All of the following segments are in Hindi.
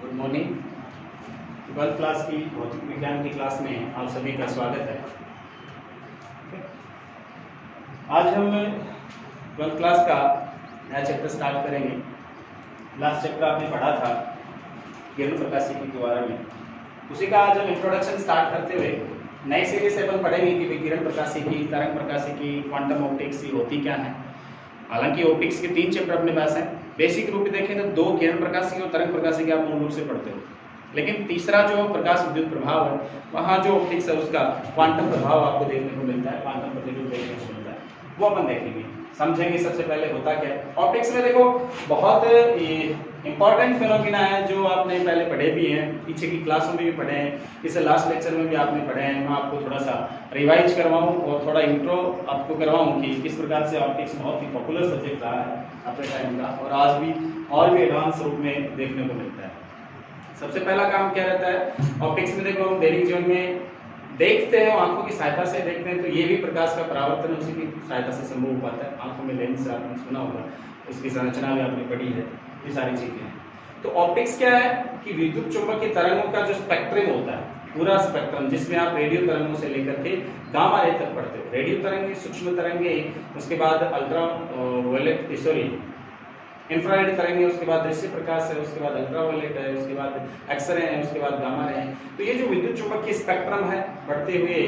Good morning. 12th क्लास की भौतिक विज्ञान की क्लास में आप सभी का स्वागत है। आज हम 12th क्लास का नया चैप्टर स्टार्ट करेंगे। लास्ट चैप्टर आपने पढ़ा था किरण प्रकाशिकी के बारे में, उसी का आज हम इंट्रोडक्शन स्टार्ट करते हुए नई सीरीज से अपन पढ़ेंगे कि किरण प्रकाशिकी, तरंग प्रकाशिकी, क्वांटम ऑप्टिक्स होती क्या है। हालांकि ऑप्टिक्स के 3 चैप्टर अपने पास हैं। बेसिक रूप में देखें तो 2 किरण प्रकाशिकी और तरंग प्रकाशिकी आप मूल रूप से पढ़ते हो, लेकिन तीसरा जो प्रकाश विद्युत प्रभाव है, वहाँ जो ऑप्टिक्स है उसका क्वांटम प्रभाव आपको देखने को मिलता है, क्वांटम प्रतिरूप देखने को मिलता है, वो अपन देखेंगे, समझेंगे। सबसे पहले होता क्या है ऑप्टिक्स में। देखो बहुत इंपॉर्टेंट फिनोमिना है जो आपने पहले पढ़े भी हैं, पीछे की क्लासों में भी पढ़े हैं, इसे लास्ट लेक्चर में भी आपने पढ़े हैं। मैं आपको थोड़ा सा रिवाइज करवाऊं और थोड़ा इंट्रो आपको करवाऊं कि किस प्रकार से ऑप्टिक्स बहुत ही पॉपुलर सब्जेक्ट रहा है अपने टाइम का, और आज भी और भी एडवांस रूप में देखने को मिलता है। सबसे पहला काम क्या रहता है ऑप्टिक्स में? देखो हम दैनिक जीवन में देखते हैं, आंखों की सहायता से देखते हैं, तो ये भी प्रकाश का परावर्तन उसी की सहायता से संभव हो पाता है। आंखों में लेंस आपने सुना होगा, उसकी संरचना भी आपने पढ़ी है, ये सारी चीजें हैं। तो ऑप्टिक्स क्या है कि विद्युत चुंबकीय तरंगों का जो स्पेक्ट्रम होता है, पूरा स्पेक्ट्रम, जिसमें आप रेडियो तरंगों से लेकर के गामा रे तक पढ़ते हो। रेडियो तरंगे, सूक्ष्म तरंगे, उसके बाद अल्ट्रा वायलेट इंफ्रारेड तरंगे, उसके बाद दृश्य प्रकाश है, उसके बाद अल्ट्रावायलेट है, उसके बाद एक्सरे है, उसके बाद गामा रे है। तो ये जो विद्युत चुंबकीय स्पेक्ट्रम है, बढ़ते हुए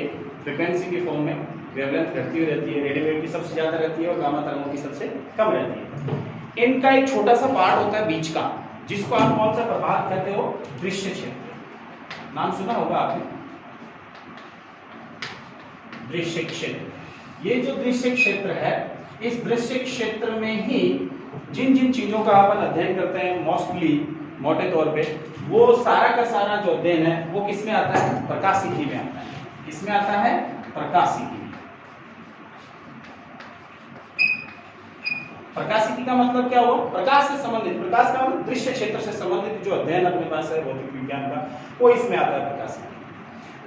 फ्रीक्वेंसी की फॉर्म में वेवलेंथ घटती हुई रहती है, रेडियोवेटिव सबसे ज्यादा रहती है और गामा तरंगों की सबसे कम रहती है। इनका एक छोटा सा पार्ट होता है बीच का, जिसको आप कौन सा प्रभाग कहते हो? दृश्य क्षेत्र। नाम सुना होगा आपने, दृश्य क्षेत्र। ये जो दृश्य क्षेत्र है, इस दृश्य क्षेत्र में ही जिन जिन चीजों का अपन अध्ययन करते हैं, मोस्टली मोटे तौर पे, वो सारा का सारा जो अध्ययन है वो किस में आता है? प्रकाशिकी में आता है। किसमें आता है? प्रकाशिकी। प्रकाशिकी का मतलब क्या हुआ? प्रकाश से संबंधित, प्रकाश का मतलब दृश्य क्षेत्र से संबंधित जो अध्ययन अपने पास है भौतिक विज्ञान का, वो इसमें आता है प्रकाशिकी।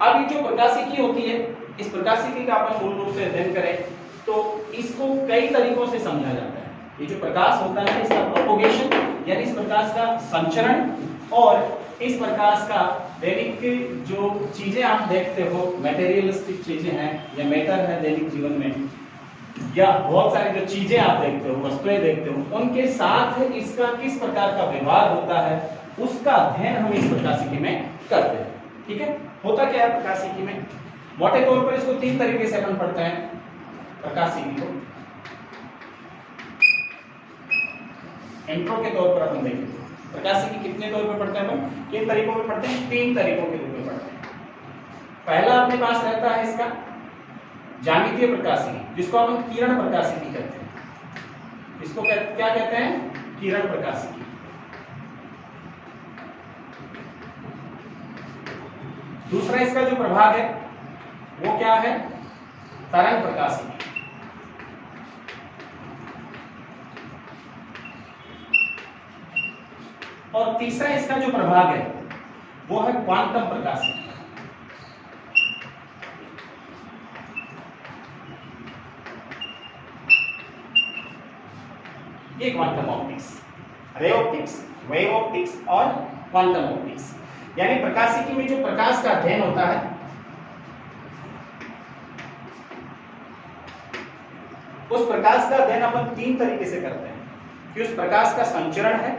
अब ये जो प्रकाशिकी होती है, इस प्रकाशिकी का अपन मूल रूप से अध्ययन करें तो इसको कई तरीकों से समझा जाता है। ये जो प्रकाश होता है, इसका प्रोपोगेशन यानी इस प्रकाश का संचरण, और इस प्रकाश का दैनिक जो चीजें आप देखते हो, मटेरियलिस्टिक चीजें हैं या मैटर है दैनिक जीवन में, या बहुत सारी जो चीजें आप देखते हो, वस्तुएं देखते हो, उनके साथ इसका किस प्रकार का व्यवहार होता है, उसका अध्ययन हम इस प्रकाशिकी में करते हैं। ठीक है, होता क्या है प्रकाशिकी में? मोटे तौर पर इसको 3 तरीके से अपन पढ़ते हैं प्रकाशिकी को। इंट्रो के तौर पर अपन देखें प्रकाशिकी कितने तौर पर पढ़ते हैं अपन? किन तरीकों में पढ़ते हैं? 3 तरीकों के रूप में पढ़ते हैं। पहला अपने पास रहता है इसका ज्यामितीय प्रकाशिकी, जिसको अपन किरण प्रकाशिकी कहते हैं। इसको क्या कहते हैं? किरण प्रकाशिकी। दूसरा इसका जो प्रभाग है वो क्या है? तरंग प्रकाशिकी। और तीसरा इसका जो प्रभाग है वो है क्वांटम प्रकाशिकी। ये quantum optics, ray optics, wave optics और क्वांटम ऑप्टिक्स, यानी प्रकाशिकी में जो प्रकाश का अध्ययन होता है, उस प्रकाश का अध्ययन अपन 3 तरीके से करते हैं कि उस प्रकाश का संचरण है,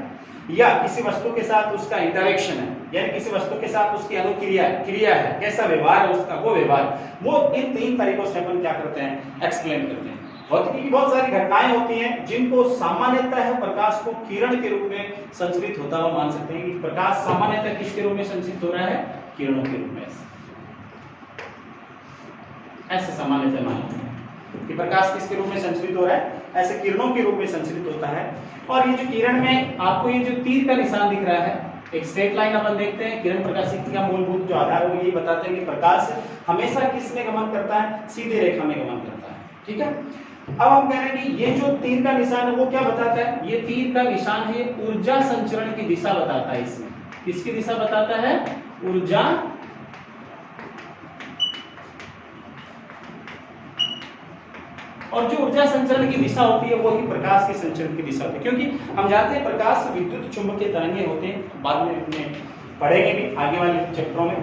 या किसी वस्तु के साथ उसका इंटरेक्शन है, यानी किसी वस्तु के साथ उसकी अनुक्रिया क्रिया है, कैसा व्यवहार है उसका, वो व्यवहार, वो इन 3 तरीकों से अपन क्या करते हैं? एक्सप्लेन करते हैं। भौतिकी की बहुत सारी घटनाएं होती हैं जिनको सामान्यतः है प्रकाश को किरण के रूप में संचरित होता हुआ मान सकते हैं कि प्रकाश सामान्यतः किसके रूप में संचरित हो रहा है? किरणों के रूप में। ऐसे सामान्यतः मानते हैं कि प्रकाश किसके रूप में संचरित हो रहा है? ऐसे किरणों के रूप में संचरित होता है। और ये जो किरण में आपको ये जो तीर का निशान दिख रहा है, एक स्ट्रेट लाइन अपन देखते हैं। किरण प्रकाशिकी का मूलभूत जो आधार है वो ये बताते हैं कि प्रकाश हमेशा किस में गमन करता है? सीधे रेखा में गमन करता है। ठीक है, अब हम कह रहे हैं कि ये जो तीर का निशान है वो क्या बताता है? ये तीर का निशान है ऊर्जा संचरण की दिशा बताता है। इसमें किसकी दिशा बताता है? ऊर्जा और जो ऊर्जा संचरण की दिशा होती है वो ही प्रकाश के संचरण की दिशा होती है, क्योंकि हम जानते हैं प्रकाश विद्युत चुंबकीय तरंगे होते हैं, बाद में अपने पढ़ेंगे भी आगे वाले चैप्टरों में।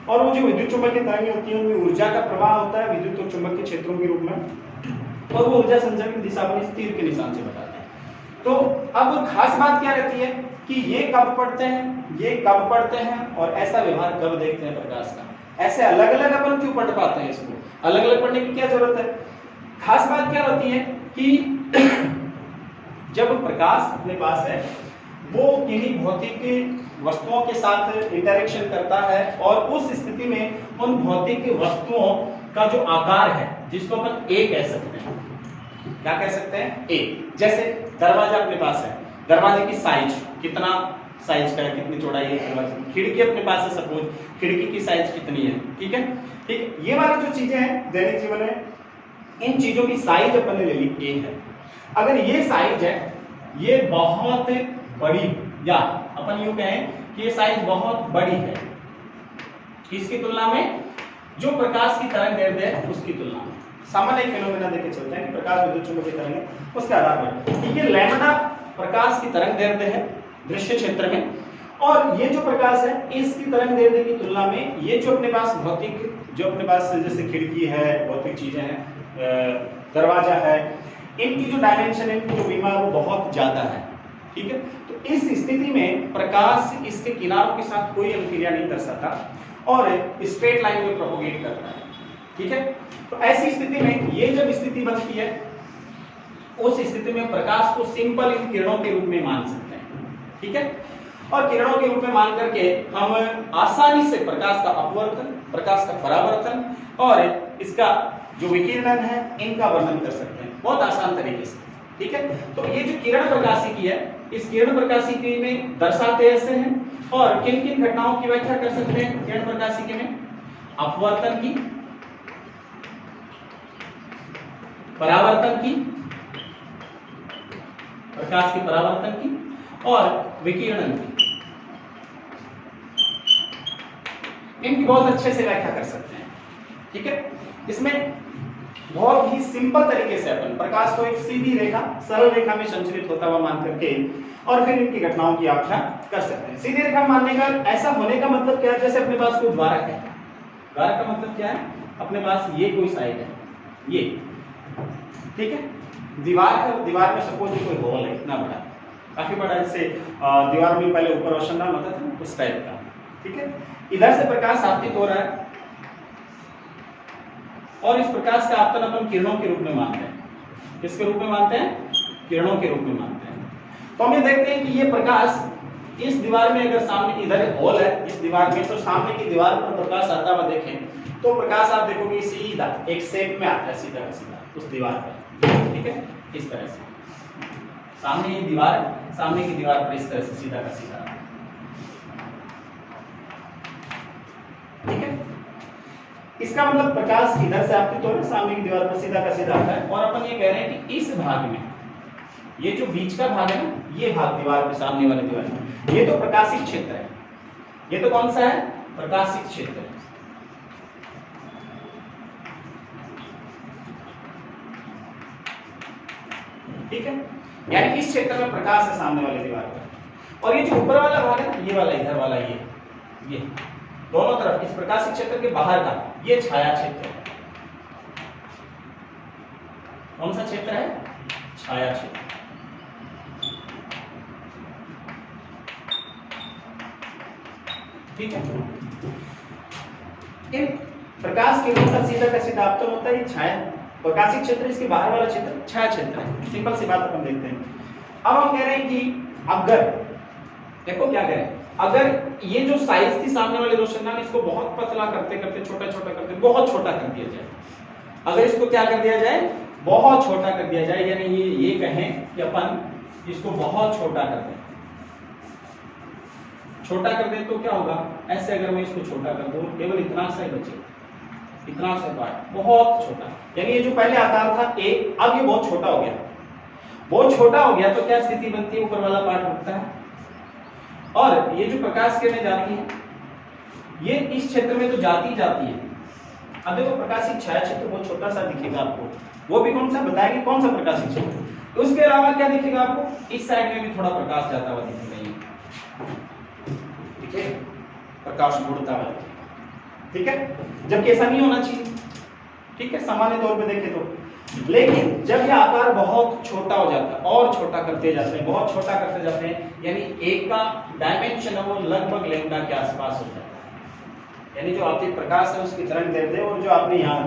और वो जो विद्युत चुंबकीय तरंगे होती हैं उनमें ऊर्जा का प्रवाह होता है विद्युत और चुंबकीय क्षेत्रों के रूप में, और वो ऊर्जा संचरण की दिशा अपनी तीर के निशान से बताते हैं। तो अब खास बात क्या रहती है कि ये कब पढ़ते हैं, ये कब पढ़ते हैं, और ऐसा व्यवहार कब देखते हैं प्रकाश का। ऐसे अलग अलग अपन क्यों पढ़ पाते हैं, इसको अलग अलग पढ़ने की क्या जरूरत है। खास बात क्या होती है कि जब प्रकाश अपने पास है वो किन्हीं भौतिक वस्तुओं के साथ इंटरेक्शन करता है, और उस स्थिति में उन भौतिक वस्तुओं का जो आकार है जिसको अपन ए कह सकते हैं, क्या कह सकते हैं, ए। जैसे दरवाजा अपने पास है, दरवाजे की साइज कितना साइज का है, कितनी चौड़ाई है दरवाजे की। खिड़की अपने पास है, सपोज खिड़की की साइज कितनी है, ठीक है। ठीक, ये वाली जो चीजें हैं दैनिक जीवन में, इन चीजों की साइज अपन ने ले ली ए है। अगर ये साइज है, ये बहुत बड़ी, या अपन यूं कहें कि ये साइज बहुत बड़ी है किसकी तुलना में, जो प्रकाश की तरंग दैर्ध्य है उसकी तुलना में। सामान्य फिनोमेना देखे चलते हैं कि प्रकाश विद्युत चुंबकीय तरंग है, उसके आधार पर ये लैम्डा प्रकाश की तरंग दैर्ध्य है दृश्य क्षेत्र में, और ये जो प्रकाश है इसकी तरंग दैर्ध्य की तुलना में ये जो अपने पास भौतिक, जो अपने पास जैसे खिड़की है, भौतिक चीजें हैं, दरवाजा है, इनकी जो डायमेंशन है, इनकी जो बीमा है वो बहुत ज्यादा है, ठीक है। तो इस स्थिति में प्रकाश इसके किनारों के साथ कोई अभिक्रिया नहीं दर्शाता और स्ट्रेट लाइन में प्रोपोगेट करता है, ठीक है। तो ऐसी स्थिति में ये जब स्थिति बनती है, उस स्थिति में प्रकाश को सिंपल इन किरणों के रूप में मान सकते हैं, ठीक है। और किरणों के रूप में मान करके हम आसानी से प्रकाश का अपवर्तन, प्रकाश का परावर्तन और इसका जो विकिरण है इनका वर्णन कर सकते हैं बहुत आसान तरीके से, ठीक है। तो ये जो किरण प्रकाशिकी है, इस किरण प्रकाशिकी में दर्शाते ऐसे हैं, और किन किन घटनाओं की व्याख्या कर सकते हैं किरण प्रकाशिकी में, अपवर्तन की, परावर्तन की, प्रकाश के परावर्तन की और विकिरण की, इनकी बहुत अच्छे से व्याख्या कर सकते हैं, ठीक है। इसमें बहुत ही सिंपल तरीके से अपन प्रकाश को एक सीधी रेखा, सरल रेखा में संचरित होता हुआ मान करके और फिर इनकी घटनाओं की व्याख्या कर सकते हैं। सीधी रेखा मानने का ऐसा होने का मतलब क्या है, जैसे अपने पास कोई द्वारक है, द्वारक का मतलब क्या है, अपने पास ये कोई साइड है, ये, ठीक है। दीवार में सपोज कोई होल है, इतना बड़ा, काफी बड़ा, जैसे दीवार में पहले ऊपर रोशनदान होता था उस टाइप का, ठीक है। इधर से प्रकाश आपतित हो रहा है और इस प्रकाश का आपतन अपन किरणों के रूप में मानते हैं। किसके रूप में मानते हैं, किरणों के रूप में मानते हैं। तो हम ये देखते हैं कि ये प्रकाश इस दीवार में, अगर सामने इधर होल है इस दीवार में, तो सामने की दीवार पर प्रकाश आता हुआ देखें तो प्रकाश आप देखोगे सीधा एक शेप में आता है, सीधा का सीधा उस दीवार पर, ठीक है। इस तरह से सामने ये दीवार, सामने की दीवार पर इस तरह से सीधा का सीधा, ठीक है। इसका मतलब प्रकाश इधर से आपतित हो रहा है, सामने की दीवार पर सीधा का सीधा आता है, और अपन ये कह रहे हैं कि इस भाग में, ये जो बीच का भाग है ना, ये भाग दीवार पे, सामने वाले दीवार में, ये तो प्रकाशित क्षेत्र है। ये तो कौन सा है, प्रकाशित क्षेत्र है, ठीक है। यानी इस क्षेत्र में प्रकाश है सामने वाले दीवार पर, और ये जो ऊपर वाला भाग है ना, ये वाला, इधर वाला, ये दोनों तरफ इस प्रकाशित क्षेत्र के बाहर का ये छाया क्षेत्र है। कौन सा क्षेत्र है, छाया क्षेत्र, ठीक है। इन प्रकाश किरणों का सीधा का सीधा आपतन होता है, ये छाया प्रकाशित क्षेत्र, इसके बाहर वाला क्षेत्र छाया क्षेत्र है। सिंपल सी बात अपन देखते हैं। अब हम कह रहे हैं कि अगर, देखो क्या करें, अगर ये जो साइज थी सामने वाले रोशनदान, इसको बहुत पतला करते करते, छोटा छोटा करते, बहुत छोटा कर दिया जाए। अगर इसको क्या कर दिया जाए, बहुत छोटा कर दिया जाए, यानी ये कहें कि अपन इसको बहुत छोटा कर दें, छोटा कर दें तो क्या होगा, ऐसे अगर मैं इसको छोटा कर दूं, केवल इतना सा ही बचेगा, इतना सा पार्ट, बहुत छोटा। यानी ये जो पहले आकार था ए, अब ये बहुत छोटा हो गया, बहुत छोटा हो गया, तो क्या स्थिति बनती है, ऊपर वाला पार्ट रुकता है, और ये जो प्रकाश किरणें जाती हैं, ये इस क्षेत्र में तो जाती जाती है, अब देखो प्रकाशिक छाया क्षेत्र बहुत छोटा सा दिखेगा आपको, वो भी कौन सा बताएंगे, कौन सा प्रकाशिक क्षेत्र। उसके अलावा क्या दिखेगा आपको, इस साइड में भी थोड़ा प्रकाश जाता हुआ दिखेगा, ठीक है, प्रकाश मुड़ता हुआ, ठीक है, जबकि ऐसा नहीं होना चाहिए, ठीक है, सामान्य तौर पे देखें तो। लेकिन जब यह आकार बहुत छोटा हो जाता है और छोटा करते जाते हैं, बहुत छोटा करते जाते हैं, यानी एक का डायमेंशन है वो लगभग लैम्डा के आसपास हो जाता है, यानी जो आपके प्रकाश है उसकी तरंगदैर्घ्य और जो आपने यहाँ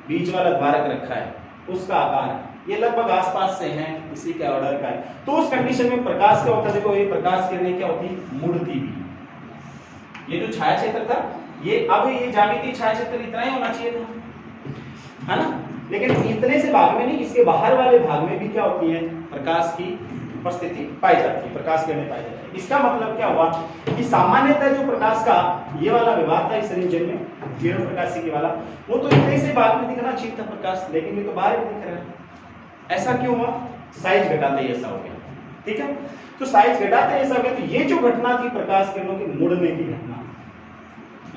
बीच वाला द्वारक रखा है उसका आकार ये लगभग आसपास से है, इसी के ऑर्डर का है। तो उस कंडीशन में प्रकाश क्या होता है, देखो ये प्रकाश किरणें क्या होती है, मुड़ती भी। ये जो छाया क्षेत्र था ये, अब ये ज्यामितीय छाया क्षेत्र इतना ही होना चाहिए था, है ना, लेकिन इतने से भाग में नहीं, इसके बाहर वाले भाग में भी क्या होती है, प्रकाश की उपस्थिति पाई जाती है, प्रकाश किरणें पाई जाती है। इसका मतलब क्या हुआ कि सामान्यतः जो प्रकाश का ये वाला विभाग था इस रीजन में, किरण प्रकाशिकी वाला, वो तो इतने से भाग में दिखना चाहिए था प्रकाश, लेकिन ये तो बाहर भी दिख रहा है। ऐसा क्यों हुआ, साइज घटाते ही ऐसा हो गया, ठीक है। तो साइज घटाते ऐसा हो गया, तो ये जो घटना थी प्रकाश किरणों की मुड़ने की घटना,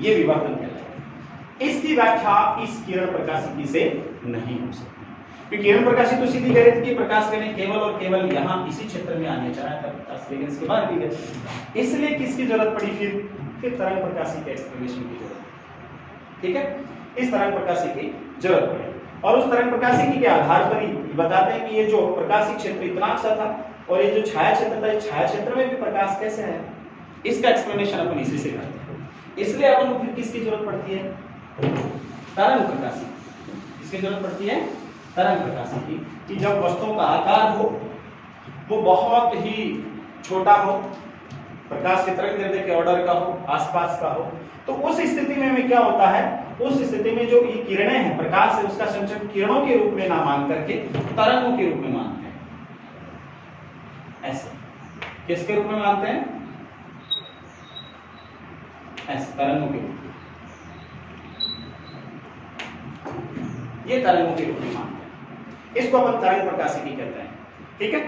ये विवर्तन कहलाता है। इसकी व्याख्या इस किरण प्रकाशिकी से नहीं हो सकती, क्योंकि किरण प्रकाशिकी तो सीधी कह रही थी कि प्रकाश किरणें केवल और केवल यहाँ इसी क्षेत्र में आने चाहा था प्रकाश, लेकिन इसके बाद भी गए, इसलिए किसकी जरूरत पड़ी, फिर तरंग प्रकाशिकी एक्सप्लेनेशन की जरूरत, ठीक है, इस तरंग प्रकाशिकी की जरूरत पड़ी। और उस तरंग प्रकाशिकी के आधार पर ही बताते हैं कि ये जो प्रकाशिक क्षेत्र इतना सा था और ये जो छाया क्षेत्र था, इस छाया क्षेत्र में भी प्रकाश कैसे है, इसका एक्सप्लेनेशन अपन इसी से करते हैं। इसलिए अपन को फिर किसकी जरूरत पड़ती है, तरंग प्रकाशिकी, किसकी जरूरत पड़ती है, तरंग प्रकाशिकी, कि जब वस्तुओं का आकार हो वो बहुत ही छोटा हो, प्रकाश के तरंगदैर्घ्य के ऑर्डर का हो, आसपास का हो, तो उस स्थिति में क्या होता है, उस स्थिति में जो ये किरणें हैं, प्रकाश है, उसका संचरण किरणों के रूप में ना मान करके तरंगों के रूप में मानते हैं। ऐसे किसके रूप में मानते हैं, ऐसे तरंगों के रूप में, ये तरंगों के रूप में मानते हैं, इसको अपन तरंग प्रकाशिकी कहते हैं, ठीक है।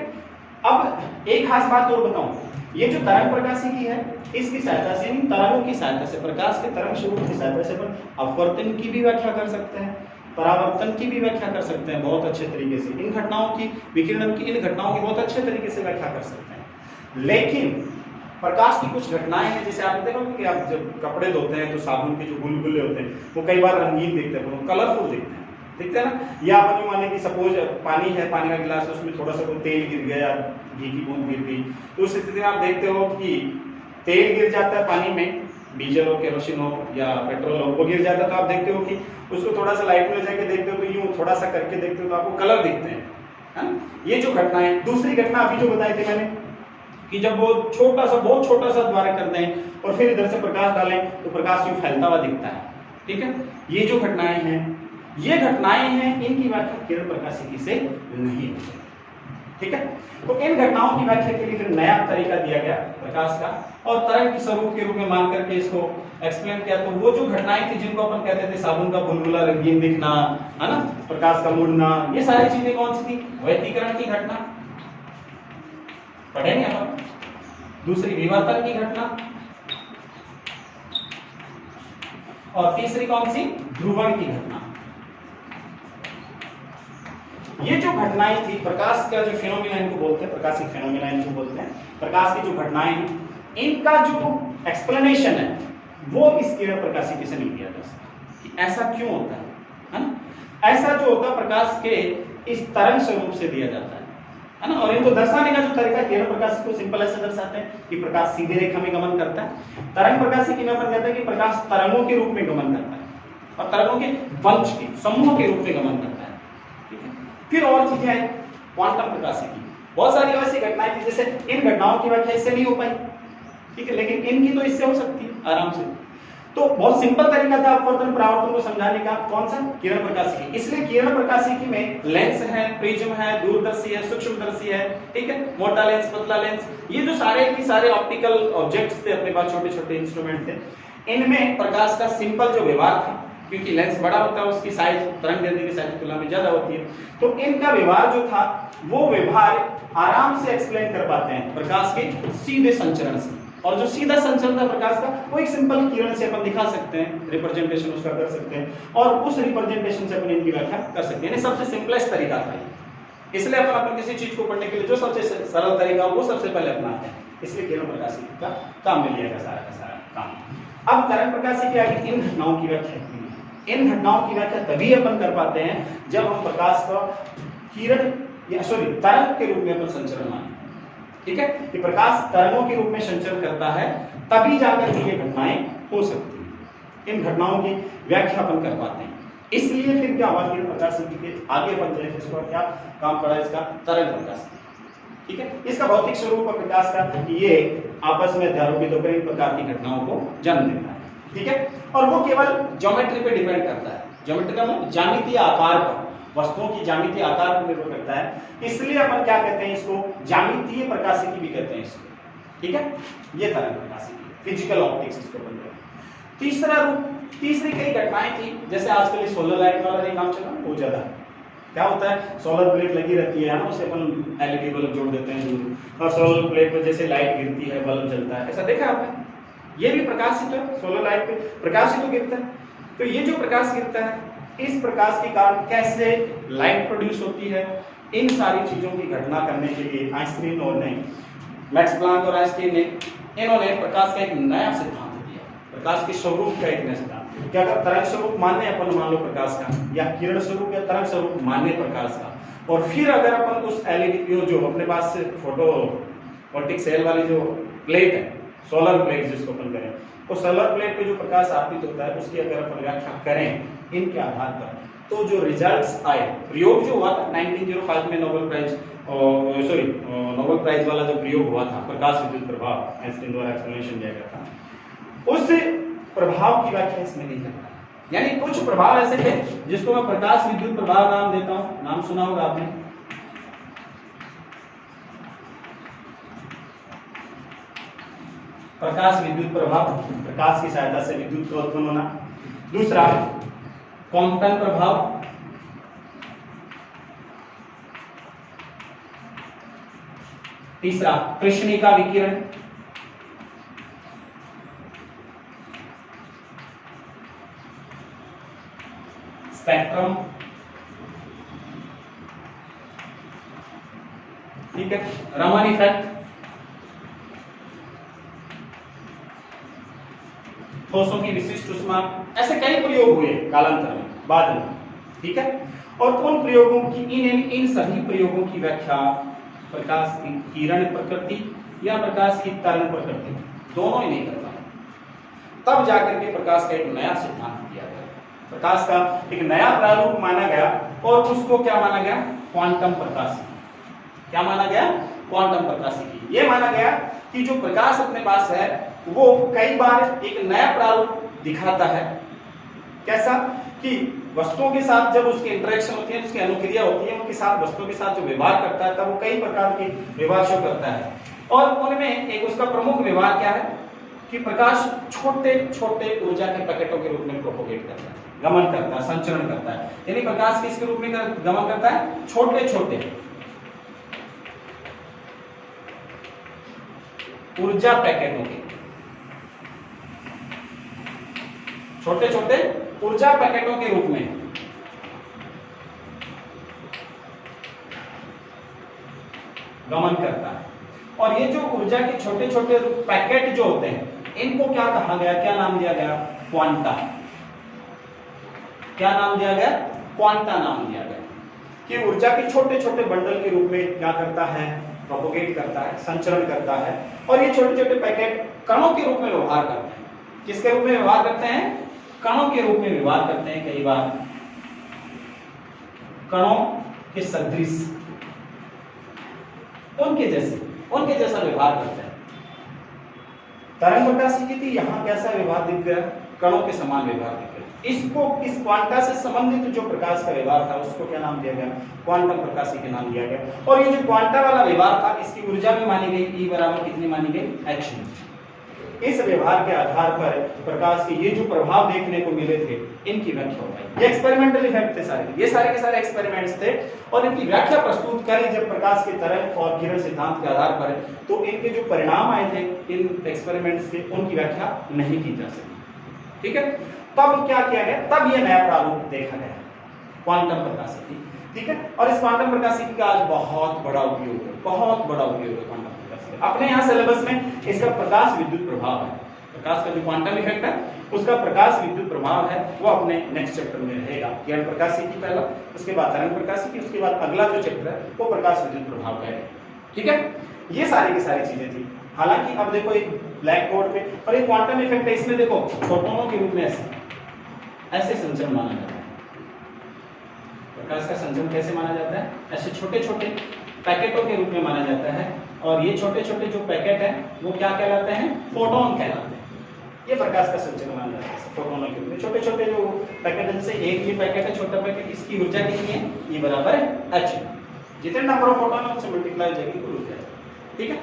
अब एक खास बात और बताऊं, ये जो तरंग प्रकाशिकी है इसकी सहायता से, इन तरंगों की सहायता से, प्रकाश के तरंग स्वरूप की सहायता से अपन अपवर्तन की भी व्याख्या कर सकते हैं, परावर्तन की भी व्याख्या कर सकते हैं बहुत अच्छे तरीके से, इन घटनाओं की, विकिरण की इन घटनाओं की बहुत अच्छे तरीके से व्याख्या कर सकते हैं। लेकिन प्रकाश की कुछ घटनाएं हैं, जैसे आपने देखा कि आप जब कपड़े धोते हैं तो साबुन के जो बुलबुले होते हैं वो कई बार रंगीन दिखते हैं, कलरफुल दिखते हैं, दिखते हैं ना। या अपन यूं माने कि सपोज पानी है, पानी का गिलास, उसमें थोड़ा सा कोई तेल गिर गया, घी की बूंद गिर गई, तो उस स्थिति में आप देखते हो कि तेल गिर जाता है पानी में, डीजल हो, केरोसिन हो या पेट्रोल हो, वो गिर जाता है, तो आप देखते हो कि उसको थोड़ा सा लाइट में जाके देखते हो तो यूं थोड़ा सा करके देखते हो तो आपको कलर दिखते हैं, है ना। ये जो घटनाएं, दूसरी घटना अभी जो बताई थी मैंने कि जब वो छोटा सा, बहुत छोटा सा द्वारक करते हैं और फिर इधर से प्रकाश डालें तो प्रकाश यूं फैलता हुआ दिखता है, ठीक है। ये जो घटनाएं हैं, ये घटनाएं हैं, इनकी व्याख्या किरण प्रकाशिकी से नहीं हो सकती, ठीक है। तो इन घटनाओं की व्याख्या के लिए फिर नया तरीका दिया गया प्रकाश का, और तरंग के स्वरूप के रूप में मान करके इसको एक्सप्लेन किया। तो वो जो घटनाएं थी जिनको अपन कहते थे साबुन का बुलबुला रंगीन दिखना, है ना, प्रकाश का मुड़ना, ये सारी चीजें कौन सी थी, वैतीकरण की घटना पढ़ेंगे अपन, दूसरी विवर्तन की घटना, और तीसरी कौन सी, ध्रुवण की घटना। ये जो घटनाएं थी, प्रकाश का जो फिनोमिना इनको बोलते हैं, प्रकाशिक फिनोमिना इनको बोलते हैं, प्रकाश की जो घटनाएं हैं, इनका जो एक्सप्लेनेशन है वो इस किरण प्रकाशिकी से नहीं दिया जा सकता कि ऐसा क्यों होता है ना। ऐसा जो होता है प्रकाश के इस तरंग स्वरूप से दिया जाता है ना। और इनको दर्शाने का जो तरीका किरण प्रकाशिकी को सिंपल ऐसे दर्शाते हैं कि प्रकाश सीधे रेखा में गमन करता है। तरंग प्रकाशिकी में अपन कहते हैं कि प्रकाश तरंगों के रूप में गमन करता है और तरंगों के वंश के समूह के रूप में गमन करता है, ठीक है। फिर और चीजें हैं, क्वांटम प्रकाशिकी, बहुत सारी ऐसी घटनाएं थी जैसे इन घटनाओं की व्याख्या इससे नहीं हो पाई, ठीक है, लेकिन इनकी तो इससे हो सकती है आराम से। तो बहुत सिंपल तरीका था अपवर्तन परावर्तन को समझाने का, कौन सा, किरण प्रकाशिकी। इसलिए किरण प्रकाशिकी में लेंस है, प्रिज्म है, दूरदर्शी है, सूक्ष्मदर्शी है, ठीक है, मोटा लेंस, पतला लेंस, ये जो सारे के सारे ऑप्टिकल ऑब्जेक्ट्स थे अपने पास, छोटे छोटे इंस्ट्रूमेंट थे, इनमें प्रकाश का सिंपल जो व्यवहार था, क्योंकि लेंस बड़ा होता है उसकी साइज तरंगदैर्घ्य की साइज की तुलना में ज्यादा होती है, तो इनका व्यवहार जो था वो व्यवहार आराम से एक्सप्लेन कर पाते हैं प्रकाश के सीधे संचरण से। और जो सीधा संचरण था प्रकाश का वो एक सिंपल किरण से अपन दिखा सकते हैं, रिप्रेजेंटेशन उसका कर सकते हैं और उस रिप्रेजेंटेशन से अपन इनकी व्याख्या कर सकते हैं। सबसे सिंपलेस्ट तरीका था, इसलिए अपन किसी चीज को पढ़ने के लिए जो सबसे सरल तरीका वो सबसे पहले अपनाते हैं, इसलिए किरण प्रकाशिकी का काम मिल जाएगा सारा का सारा काम। अब तरंग प्रकाशिकी के आगे इन घटनाओं की व्याख्या, इन घटनाओं की व्याख्या तभी अपन कर पाते हैं जब हम प्रकाश का किरण या तरंग के रूप में अपन संचरण माने, ठीक है, कि प्रकाश तरंगों के रूप में संचरण करता है, तभी जाकर के ये घटनाएं हो सकती हैं। इन घटनाओं की व्याख्या अपन कर पाते हैं, इसलिए फिर क्या हुआ कि प्रकाशिकी के आगे अपन जाए इसको क्या काम पड़ा इसका तरंग प्रकाशिकी, ठीक है। इसका भौतिक स्वरूप और प्रकाश का ये आपस में अध्यारोपित होकर इन प्रकार की घटनाओं को जन्म देता है, ठीक है। और वो केवल ज्योमेट्री पे डिपेंड करता है, ज्योमेट्री का मतलब ज्यामितीय आकार पर, वस्तुओं की ज्यामितीय आकार पर निर्भर करता है, इसलिए अपन क्या कहते हैं इसको ज्यामितीय प्रकाशिकी भी कहते हैं इसको, ठीक है। ये तरंग प्रकाशिकी, फिजिकल ऑप्टिक्स इसको बोलते हैं। तीसरा रूप, तीसरी कई घटनाएं थी, जैसे आजकल सोलर लाइट वाला काम चला बहुत ज्यादा, क्या होता है सोलर प्लेट लगी रहती है ना, उसे अपन एलईडी बल्ब जोड़ देते हैं और सोलर प्लेट पर जैसे लाइट गिरती है बल्ब जलता है, ऐसा देखा आपने? ये भी प्रकाशित है, सोलर लाइट पे प्रकाश ही तो गिरता है। तो ये जो प्रकाश गिरता है, इस प्रकाश के कारण कैसे लाइट प्रोड्यूस होती है, इन सारी चीजों की घटना करने के लिए आइंस्टीन और मैक्स प्लांक और आइंस्टीन ने इन्होंने प्रकाश का एक नया सिद्धांत दिया, प्रकाश के स्वरूप का एक नया सिद्धांत, कि अगर तरंग स्वरूप माने अपन मान लो प्रकाश का, या किरण स्वरूप या तरंग स्वरूप माने प्रकाश का, और फिर अगर अपन उस एलईडी जो अपने पास फोटो वोल्टिक सेल वाली जो प्लेट है, सोलर प्लेट जिसको अपन करें, तो सोलर प्लेट पे जो प्रकाश आपतित होता है उसकी अगर अपन व्याख्या करें इनके आधार पर, तो जो रिजल्ट्स आए, प्रयोग जो हुआ था 1905 में नोबेल प्राइज वाला जो प्रयोग हुआ था, प्रकाश विद्युत प्रभाव, आइंस्टीन द्वारा एक्सप्लेनेशन दिया गया था, उस प्रभाव की व्याख्या इसमें नहीं करता। यानी कुछ प्रभाव ऐसे थे जिसको मैं प्रकाश विद्युत प्रभाव नाम देता हूं, नाम सुना होगा आपने, प्रकाश विद्युत प्रभाव, प्रकाश की सहायता से विद्युत का उत्पन्न होना। दूसरा क्वांटम प्रभाव, तीसरा कृष्णिका विकिरण, स्पेक्ट्रम, ठीक है, रमन इफेक्ट, ठोसों की विशिष्ट ऊष्मा, ऐसे कई प्रयोग हुए कालांतर में बाद में, ठीक है। और उन प्रयोगों की इन सभी प्रयोगों की व्याख्या प्रकाश की किरण प्रकृति या प्रकाश की तरंग प्रकृति दोनों ही नहीं करता, तब जाकर के प्रकाश का एक नया सिद्धांत दिया गया, प्रकाश का एक नया प्रारूप माना गया और उसको क्या माना गया, क्वांटम प्रकाशिकी। क्या माना गया, क्वांटम प्रकाशिकी। ये माना गया कि जो प्रकाश अपने पास है वो कई बार एक नया प्रारूप दिखाता है, कैसा कि वस्तुओं के साथ जब उसकी इंटरेक्शन होती है, उसकी अनुक्रिया होती है, उनके साथ वस्तुओं के साथ जो व्यवहार करता है तब वो कई प्रकार के व्यवहार शो करता है, और उनमें एक उसका प्रमुख व्यवहार क्या है कि प्रकाश छोटे छोटे ऊर्जा के पैकेटों के रूप में प्रोपोगेट करता है, गमन करता है, संचरण करता है। यानी प्रकाश किसके रूप में गमन करता है, छोटे छोटे ऊर्जा पैकेटों के, छोटे छोटे ऊर्जा पैकेटों के रूप में गमन करता है। और ये जो ऊर्जा के छोटे छोटे पैकेट जो होते हैं इनको क्या कहा गया, क्या नाम दिया गया, क्वांटा। क्या नाम दिया गया, क्वांटा नाम दिया गया, कि ऊर्जा के छोटे छोटे बंडल के रूप में क्या करता है, प्रोपोगेट करता है, संचरण करता है, और ये छोटे छोटे पैकेट कणों के रूप में व्यवहार करते हैं। किसके रूप में व्यवहार करते हैं, कणों के रूप में व्यवहार करते हैं, कई बार कणों के सदृश, उनके जैसा व्यवहार करते हैं। तरंग प्रकाशिकी थी, यहां कैसा व्यवहार दिख गया, कणों के समान व्यवहार दिख गया। इसको इस क्वांटा से संबंधित जो प्रकाश का व्यवहार था उसको क्या नाम दिया गया, क्वांटम प्रकाशिकी नाम दिया गया। और ये जो क्वांटा वाला व्यवहार था इसकी ऊर्जा भी मानी गई E बराबर कितनी मानी गई, h। इस व्यवहार के आधार पर प्रकाश के ये जो प्रभाव देखने को मिले थे इनकी व्याख्या हो पाई। ये एक्सपेरिमेंटल इफेक्ट थे सारे, ये सारे के सारे एक्सपेरिमेंट्स थे और इनकी व्याख्या प्रस्तुत करी जब प्रकाश के तरंग और किरण सिद्धांत के आधार पर, तो इनके जो परिणाम आए थे इन एक्सपेरिमेंट्स के उनकी व्याख्या नहीं की जा सकी। ठीक है, तब क्या किया गया, तब ये नया प्रारूप देखा गया क्वांटम प्रकाशिकी। ठीक है, और इस क्वांटम प्रकाशिकी का आज बहुत बड़ा उपयोग है, बहुत बड़ा उपयोग है क्वांटम प्रकाशिकी। अपने यहाँ सिलेबस में इसका प्रकाश विद्युत प्रभाव है, प्रकाश का जो क्वांटम इफेक्ट है उसका प्रकाश विद्युत प्रभाव है वो अपने नेक्स्ट चैप्टर में रहेगा। किरण प्रकाशिकी पहला, उसके बाद तरंग प्रकाशिकी, उसके बाद अगला जो चैप्टर है वो प्रकाश विद्युत प्रभाव का है। ठीक है, ये सारी की सारी चीजें थी। हालांकि अब देखो एक ब्लैक बोर्ड पे और एक क्वांटम इफेक्ट है, इसमें देखो फोटोनों के रूप में ऐसे संचरण माना जाता है। प्रकाश का संचरण कैसे माना जाता है, ऐसे छोटे छोटे पैकेटों के रूप में माना जाता है और ये छोटे छोटे जो पैकेट है वो क्या कहलाते हैं, फोटोन कहलाते हैं। ये प्रकाश का संचरण माना जाता है फोटोनों के रूप में। छोटे छोटे जो पैकेट है, जैसे एक ये पैकेट है छोटा पैकेट, इसकी ऊर्जा कितनी है, ये बराबर है h, जितने नंबर ऑफ फोटोन है उससे मल्टीप्लाई हो जाएगी कुल ऊर्जा। ठीक है,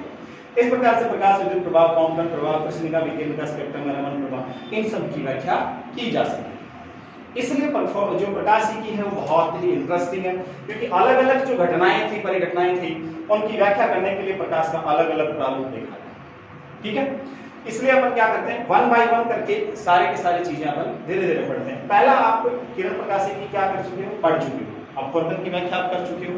इस प्रकार से प्रकाश विद्युत प्रभाव, क्वांटम प्रभाव, कृष्णिका विकिरण का स्पेक्ट्रम, रमन प्रभाव, इन सब की व्याख्या की जा सकती है। इसलिए जो प्रकाशिकी है वो बहुत ही इंटरेस्टिंग है, क्योंकि अलग अलग जो घटनाएं थी, परिघटनाएं थी, उनकी व्याख्या करने के लिए प्रकाश का अलग अलग प्रारूप देखा है। ठीक है, इसलिए अपन क्या करते हैं, वन बाय वन करके सारे के सारी चीजें अपन धीरे धीरे पढ़ते हैं। पहला आप किरण प्रकाशिकी क्या कर चुके हो, पढ़ चुके हो, अपवर्तन की व्याख्या आप कर चुके हो,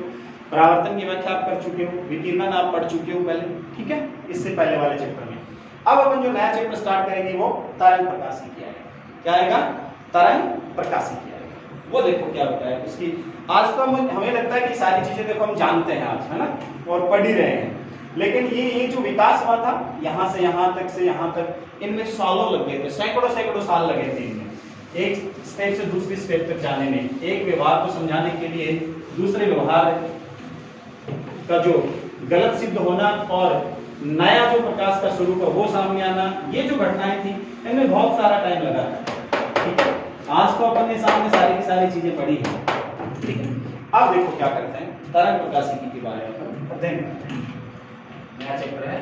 परावर्तन की व्याख्या आप कर चुके हो, विकिरण आप पढ़ चुके हो पहले। ठीक है, इससे पहले वाले चैप्टर में। अब अपन जो नया चैप्टर स्टार्ट करेंगे वो तरंग प्रकाशिकी आएगा। क्या आएगा, तरंग प्रकाशिकी आएगा। वो देखो क्या होता है उसकी। आज तो हमें लगता है कि सारी चीजें देखो हम जानते हैं आज, है ना, और पढ़ ही रहे हैं, लेकिन ये जो विकास हुआ था यहाँ से यहाँ तक से यहाँ तक, इनमें सालों लग गए थे, सैकड़ों सैकड़ों साल लगे थे इनमें, एक स्टेप से दूसरी स्टेप तक जाने में, एक व्यवहार को समझाने के लिए दूसरे व्यवहार का जो गलत सिद्ध होना और नया जो प्रकाश का स्वरूप है वो सामने आना, ये जो घटनाएं थी इनमें बहुत सारा टाइम लगा था। ठीक है, आज तो अपन ने सामने सारी की सारी चीजें पढ़ी है। ठीक है, अब देखो क्या करते हैं, तरंग प्रकाशिकी के बारे में अध्ययन करते हैं। नया चैप्टर है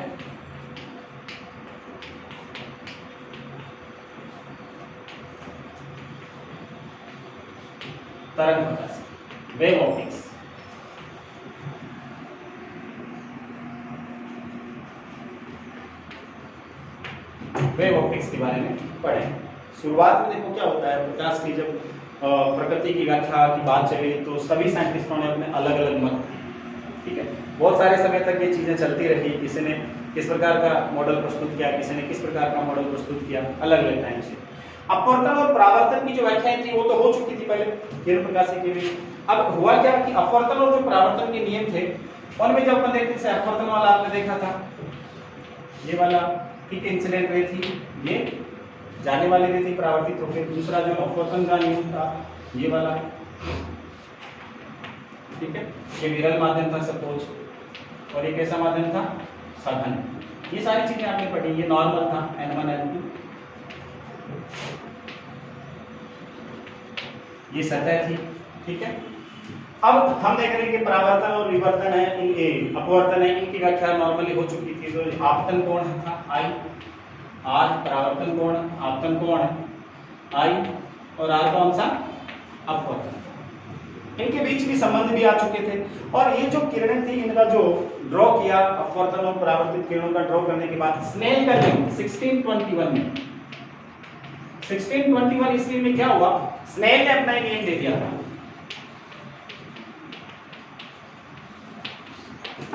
तरंग प्रकाशिकी, वेव ऑप्टिक्स। वेव ऑप्टिक्स के बारे में पढ़ें। शुरुआत में देखो क्या होता है, प्रकाश की जब प्रकृति की व्याख्या की बात चली तो सभी साइंटिस्टों ने अपने अलग अलग मत दिए। ठीक है, बहुत सारे समय तक ये चीजें चलती रही, किसी ने किस प्रकार का मॉडल प्रस्तुत किया, किसी ने किस प्रकार का मॉडल प्रस्तुत किया, अलग अलग टाइम से। अपवर्तन और परावर्तन की जो व्याख्याएं थी वो तो हो चुकी थी पहले किरण प्रकाशिकी में। अब हुआ क्या कि अपवर्तन और जो परावर्तन के नियम थे उनमें जब अपन देखते थे, अपवर्तन वाला आपने देखा था, ये वाला ठीक इंसिडेंट रे थी, ये जाने वाली रे थी परावर्तित होकर। दूसरा जो अपवर्तन का नियम था ये वाला, ठीक है, ये विरल माध्यम था सपोज, और ये कैसा माध्यम था, सघन। ये सारी चीजें आपने पढ़ी। ये नॉर्मल था N1 N2, ये सतह थी। ठीक है, अब हम देख रहे हैं कि परावर्तन और विवर्तन है, अपवर्तन है, इनकी व्याख्या नॉर्मली हो चुकी थी। तो आपतन कोण था I, R परावर्तन कोण, आपतन कोण I, और R कौन सा, अपवर्तन। इनके बीच भी संबंध भी आ चुके थे। और ये जो किरणें थी इनका जो ड्रॉ किया, अपवर्तन और परावर्तित किरणों का ड्रॉ करने के बाद स्नेल का नियम 1621 में, 1621 ईस्वी में क्या हुआ, स्नेल ने अपना नियम दे दिया था।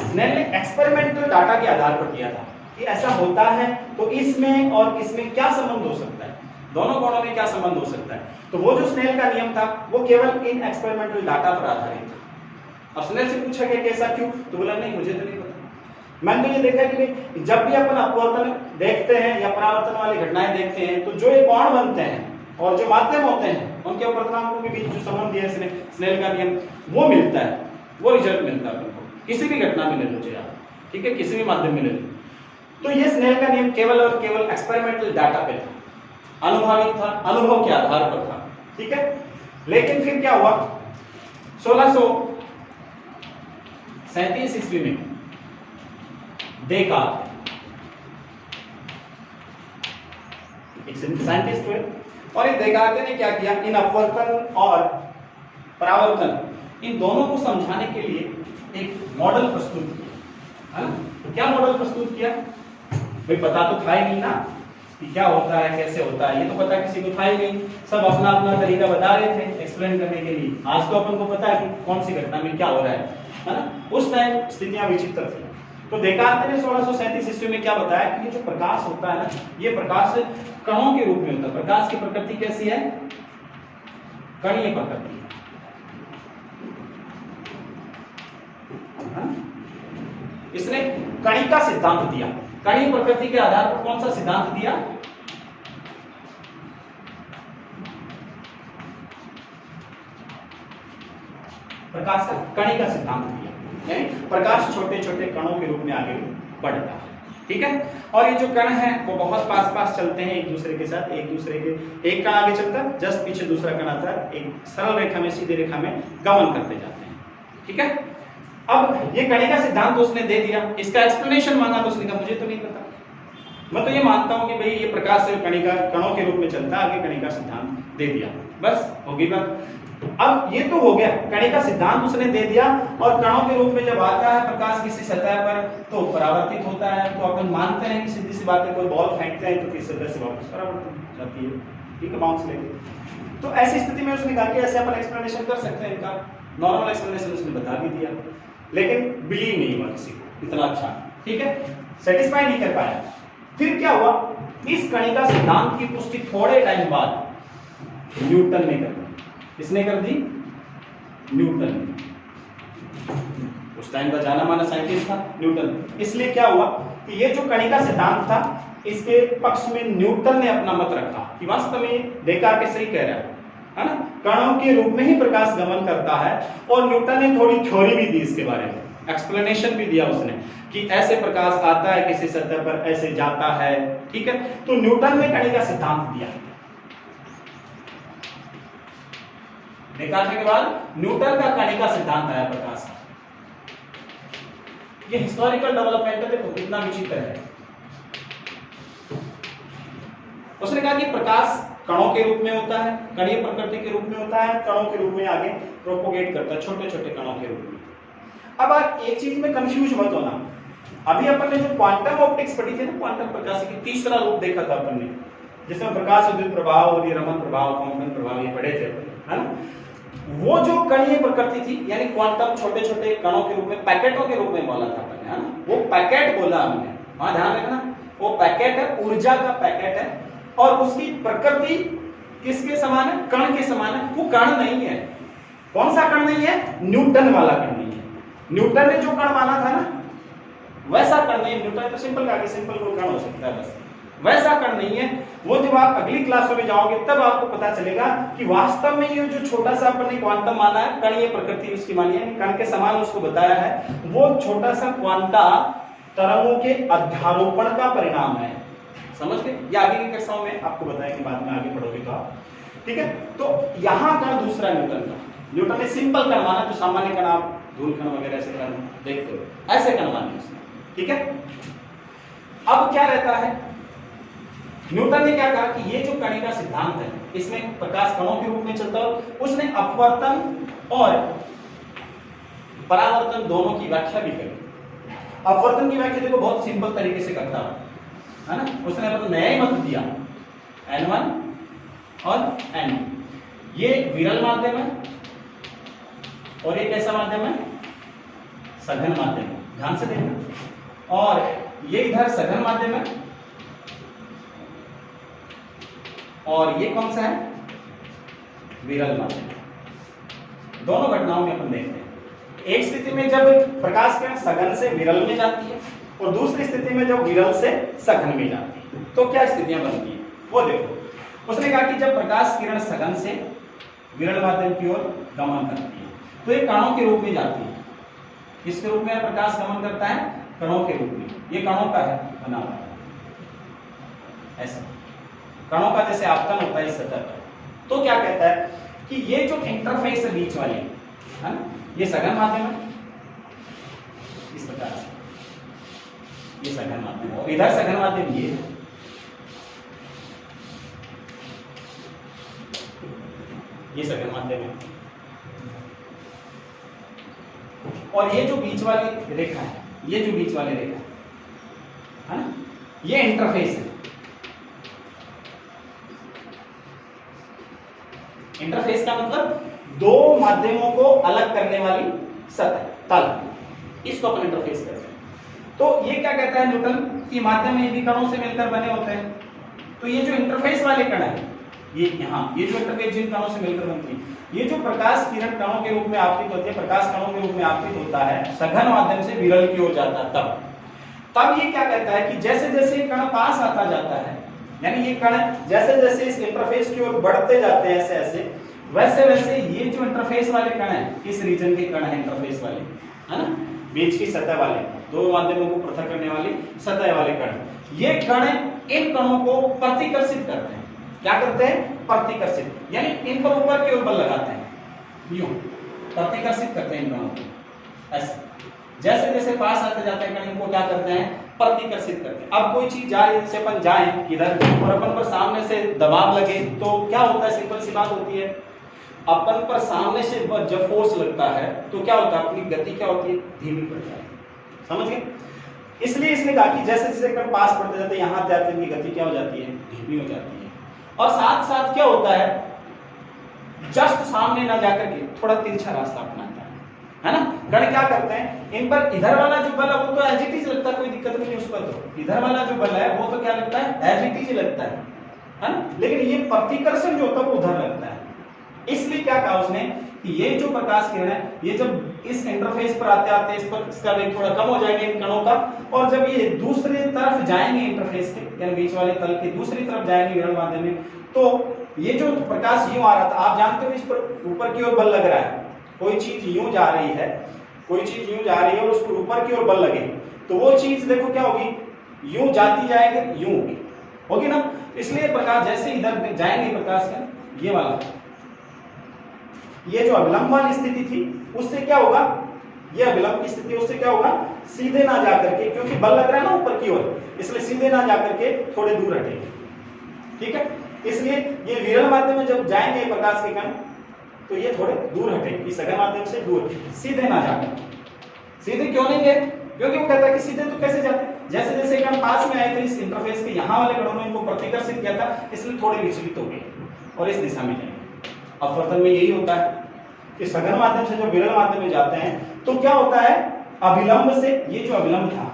स्नेल ने एक्सपेरिमेंटल डाटा के आधार पर किया था कि ऐसा होता है तो इसमें और इसमें क्या संबंध हो सकता है, दोनों कोणों में क्या संबंध हो सकता है। तो वो जो स्नेल का नियम था वो केवल इन एक्सपेरिमेंटल डाटा पर आधारित था। अब स्नेल से पूछा गया कैसा क्यों, तो बोला नहीं मुझे तो नहीं पता। मैंने तो ये देखा कि जब भी अपन अपवर्तन देखते हैं या परावर्तन वाली घटनाएं देखते हैं तो जो ये कोण बनते हैं और जो माध्यम होते हैं उनके अपवर्तनांकों के बीच जो संबंध है स्नेल का नियम वो मिलता है, वो रिजल्ट मिलता है किसी भी घटना में ले लो आप। ठीक है, किसी भी माध्यम में ले लो। तो ये स्नेल का नियम केवल और केवल एक्सपेरिमेंटल डाटा पे था, अनुभविक था, अनुभव के आधार पर था। ठीक है, लेकिन फिर क्या हुआ, 1637 ईस्वी में एक साइंटिस्ट हुए और इन देगार्ते ने क्या किया, इन अपवर्तन और परावर्तन इन दोनों को समझाने के लिए एक मॉडल प्रस्तुत किया, है ना। तो क्या मॉडल प्रस्तुत किया भाई, पता तो था ही नहीं ना कि क्या होता है कैसे होता है, ये तो पता किसी को था ही नहीं, सब अपना अपना तरीका बता रहे थे एक्सप्लेन करने के लिए। आज तो अपन को पता है कि कौन सी घटना में क्या हो रहा है ना। उस टाइम स्थितियां विचित्र थी। तो देकार्ते ने 1637 ईस्वी में क्या बताया कि ये जो प्रकाश होता है ना, ये प्रकाश कणों के रूप में होता है। प्रकाश की प्रकृति कैसी है, कणीय प्रकृति है। इसने कणिका सिद्धांत दिया, कणीय प्रकृति के आधार पर कौन सा सिद्धांत दिया, प्रकाश का कणिका सिद्धांत दिया, यानी प्रकाश छोटे छोटे कणों के रूप में आगे बढ़ता है, ठीक है। और ये जो कण है वो बहुत पास पास चलते हैं एक दूसरे के साथ, एक दूसरे के एक कण आगे चलता है, जस्ट पीछे दूसरा कण आता है, एक सरल रेखा में सीधी रेखा में गमन करते जाते हैं, ठीक है। अब ये कणिका सिद्धांत तो उसने दे दिया, इसका एक्सप्लेनेशन मांगा तो उसने कहा मुझे तो नहीं पता, मैं तो ये मानता हूं कि भाई ये प्रकाश से कणिका कणों के रूप में चलता है, आगे कणिका सिद्धांत दे दिया, बस होगी बात। अब ये तो हो गया, कणिका सिद्धांत उसने दे दिया और कणों के रूप में जब आता है प्रकाश किसी सतह पर तो परावर्तित होता है। तो अपन मानते हैं कि सीधी सी बात है, कोई बॉल फेंकते हैं तो किसी सतह से वापस परावर्तित जाती है, ठीक है, बाउंस लेके। तो ऐसी स्थिति में उसने कहा कि ऐसे अपन एक्सप्लेनेशन कर सकते हैं, इनका नॉर्मल एक्सप्लेनेशन उसने बता भी दिया, लेकिन बिलीव नहीं हुआ किसी को इतना अच्छा, ठीक है, सेटिस्फाई नहीं कर पाया। फिर क्या हुआ, इस कणिका सिद्धांत की पुष्टि थोड़े टाइम बाद न्यूटन ने कर दी। किसने कर दी, न्यूटन ने। उस टाइम का जाना माना साइंटिस्ट था न्यूटन। इसलिए क्या हुआ कि ये जो कणिका सिद्धांत था इसके पक्ष में न्यूटन ने अपना मत रखा कि वास्तव में देकार्ते सही कह रहा है ना, कणों के रूप में ही प्रकाश गमन करता है। और न्यूटन ने थोड़ी थ्योरी भी दी इसके बारे में, एक्सप्लेनेशन भी दिया उसने कि ऐसे प्रकाश आता है किसी सतह पर, ऐसे जाता है, ठीक है। तो न्यूटन ने कणिका सिद्धांत दिया। देकार्ते के बाद न्यूटन का कणिका सिद्धांत आया प्रकाश का। ये हिस्टोरिकल डेवलपमेंट देखो कितना विचित्र है। उसने कहा कि प्रकाश कणों के रूप में होता है, कणीय प्रकृति के रूप में होता है, कणों के रूप में आगे प्रोपोगेट करता है, छोटे छोटे कणों के रूप में। अब आप एक चीज में कंफ्यूज मत होना, अभी अपन ने जो क्वांटम ऑप्टिक्स पढ़ी थी ना, क्वांटम प्रकाश की तीसरा रूप देखा था अपन ने, जिसमें प्रकाश विद्युत प्रभाव और रमन प्रभाव, कंपन प्रभाव ये पढ़े थे, है ना। वो जो कणीय प्रकृति थी, यानी क्वांटम छोटे छोटे कणों के रूप में, पैकेटों के रूप में बोला था अपन ने, है ना। वो पैकेट बोला हमने, वहां ध्यान रखना, वो पैकेट है, ऊर्जा का पैकेट है, और उसकी प्रकृति किसके समान है, कण के समान है। वो कण नहीं है। कौन सा कण नहीं है, न्यूटन वाला कण नहीं है। न्यूटन ने जो कण माना था ना वैसा कण नहीं है। न्यूटन ने तो सिंपल कहा कि सिंपल कोई कण हो सकता है, बस वैसा कण नहीं है वो। जब आप अगली क्लासों में जाओगे तब आपको पता चलेगा कि वास्तव में ये जो छोटा सा अपन ने क्वांटम माना है, कणीय प्रकृति उसकी मानी है, कण के समान उसको बताया है, वो छोटा सा क्वांटा तरंगों के अध्यारोपण का परिणाम है। समझ गए? ये आगे की कक्षाओं में आपको बताएंगे, बाद में आगे पढ़ोगे तो आप, ठीक है। तो यहाँ कण दूसरा न्यूटन का, न्यूटन ने सिंपल कण माना, जो सामान्य कण आप धूल कण वगैरह ऐसे कण देखते हो, ऐसे कण माने उसने, ठीक है। अब क्या रहता है, न्यूटन ने क्या कहा कि ये जो कणिका सिद्धांत है इसमें प्रकाश कणों के रूप में चलता है। उसने अपवर्तन और परावर्तन दोनों की व्याख्या भी करी। अपवर्तन की व्याख्या देखो बहुत सिंपल तरीके से करता है ना। उसने अपना नया ही मत दिया, N1 और N। ये विरल माध्यम है और ये कैसा माध्यम है, सघन माध्यम। ध्यान से देखना। और ये इधर सघन माध्यम है और ये कौन सा है, विरल माध्यम। दोनों घटनाओं में अपन देखते हैं, एक स्थिति में जब प्रकाश किरण सघन से विरल में जाती है और दूसरी स्थिति में जब विरल से सघन में जाती है, तो क्या स्थितियां बनती है वो देखो। उसने कहा कि जब प्रकाश किरण सघन से विरल माध्यम की ओर गमन करती है तो ये कणों के रूप में जाती है। किसके रूप में प्रकाश गमन करता है, कणों के रूप में। ये कणों का है बना हुआ है ऐसा, कणों का जैसे आपतन होता है इस सतह पर। तो क्या कहता है कि ये जो इंटरफेस है बीच वाली, है ना, ये सघन माध्यम है, इस प्रकार से ये सघन माध्यम है और इधर सघन माध्यम ये है। ये सघन माध्यम है, और ये जो बीच वाली रेखा है, ये जो बीच वाली रेखा है ना, ये इंटरफेस है। इंटरफेस का मतलब दो माध्यमों को अलग करने वाली सतह, तल, इसको अपन इंटरफेस कहते हैं। तो ये क्या कहता है न्यूटन कि माध्यम ये भी कणों से मिलकर बने होते हैं। तो ये जो इंटरफेस वाले कण है, ये यहाँ ये जो इंटरफेस जिन कणों से मिलकर बनती है, ये जो प्रकाश किरण कणों के रूप में आपतित होती है, प्रकाश कणों के रूप में आपतित होता है, सघन माध्यम से विरल की ओर जाता है, तब ये क्या कहता है कि जैसे जैसे कण पास आता जाता है, यानी ये कण जैसे जैसे इस इंटरफेस की ओर बढ़ते जाते हैं ऐसे ऐसे, वैसे वैसे ये जो इंटरफेस वाले कण है, किस रीजन के कण है इंटरफेस वाले, है ना, बीच की सतह वाले, दो माध्यमों को पृथक करने वाली सतह वाले कण, ये कण इन कणों को प्रतिकर्षित करते हैं। क्या करते हैं? प्रतिकर्षित, यानी इन पर ऊपर की ओर बल लगाते हैं, यूं प्रतिकर्षित करते हैं इन कणों को। ऐसे जैसे जैसे पास आते जाते हैं कण, इनको क्या करते हैं? प्रतिकर्षित करते हैं। अब कोई चीज जा रही है, जैसे अपन जाएं किधर और अपन पर सामने से दबाव लगे तो क्या होता है? सिंपल सी बात होती है, अपन पर सामने से जब फोर्स लगता है तो क्या होता है? अपनी गति क्या होती है? धीमी पड़ जाती है। समझ गए? इसलिए इसने कहा कि जैसे जैसे कण पास पड़ते जाते हैं, यहाँ आते आते इनकी गति क्या हो जाती है? धीमी हो जाती है। और साथ साथ क्या होता है, जस्ट सामने ना जाकर के थोड़ा तिरछा रास्ता अपनाता है ना। कण क्या करते हैं, इन पर इधर वाला जो बल है वो तो एज इट इज लगता है, कोई दिक्कत नहीं उस पर, तो इधर वाला जो बल है वो तो क्या लगता है? एज इट इज लगता है ना। लेकिन ये प्रतिकर्षण जो होता है वो उधर लगता है। इसलिए क्या कहा उसने कि ये जो प्रकाश किरण है, ये जब इस इंटरफेस पर आते आते इस पर इसका वेग थोड़ा कम हो जाएगा इन कणों का, और जब ये दूसरी तरफ जाएंगे इंटरफेस के, यानी बीच वाले तल के दूसरी तरफ जाएंगे विरल माध्यम में, तो ये जो प्रकाश यूं आ रहा था, आप जानते हो इस पर ऊपर की ओर बल लग रहा है, कोई चीज यूं जा रही है, कोई चीज यूं जा रही है और उस पर ऊपर की ओर बल लगे तो वो चीज देखो क्या होगी? यूं जाती जाएगी, यूं होगी ना। इसलिए प्रकाश जैसे इधर जाएंगे प्रकाश का, ये वाला, ये जो अभिलंब वाली स्थिति थी उससे क्या होगा? ये अभिलंब की स्थिति उससे क्या होगा? सीधे ना जाकर के, क्योंकि बल लग रहा है ना ऊपर की ओर, इसलिए सीधे ना जाकर के थोड़े दूर हटेगी। ठीक है, इसलिए ये विरल माध्यम में जब जाएंगे प्रकाश के कण तो ये थोड़े दूर हटेंगे, सघन माध्यम से दूर, सीधे ना जाकर। सीधे क्यों नहीं गए? क्योंकि वो कहता है कि सीधे तो कैसे जाते, जैसे जैसे कण पास में आए थे इस इंटरफेस के, यहाँ वाले कणों ने इनको प्रतिकर्षित किया था, इसलिए थोड़े विचलित हो गए और इस दिशा में जाएंगे। अपवर्तन में यही होता है कि सघन माध्यम से जब विरल माध्यम में जाते हैं तो क्या होता है? अभिलंब से, ये जो अभिलंब था,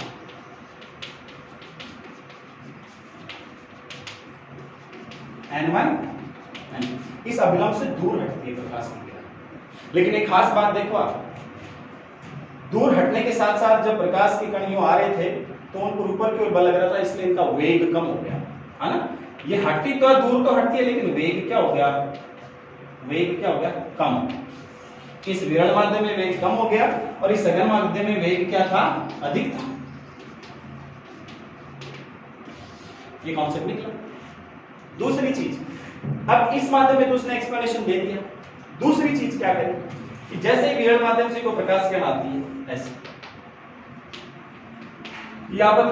N1 इस अभिलंब से दूर हटती है प्रकाश की किरण। लेकिन एक खास बात देखो आप, दूर हटने के साथ साथ जब प्रकाश की कण यूं आ रहे थे तो उन पर ऊपर की ओर बल लग रहा था, इसलिए इनका वेग कम हो गया, है ना। ये हटती तो है, दूर तो हटती है, लेकिन वेग क्या हो गया? वेग क्या हो गया? कम। इस विरल माध्यम में वेग कम हो गया और इस सघन माध्यम में वेग क्या था? अधिक था। ये कॉन्सेप्ट निकला। दूसरी चीज, अब इस माध्यम में तो उसने एक्सप्लेनेशन दे दिया। दूसरी चीज क्या करें कि जैसे ही विरल माध्यम से कोई प्रकाश किरण आती है, ऐसे या अपन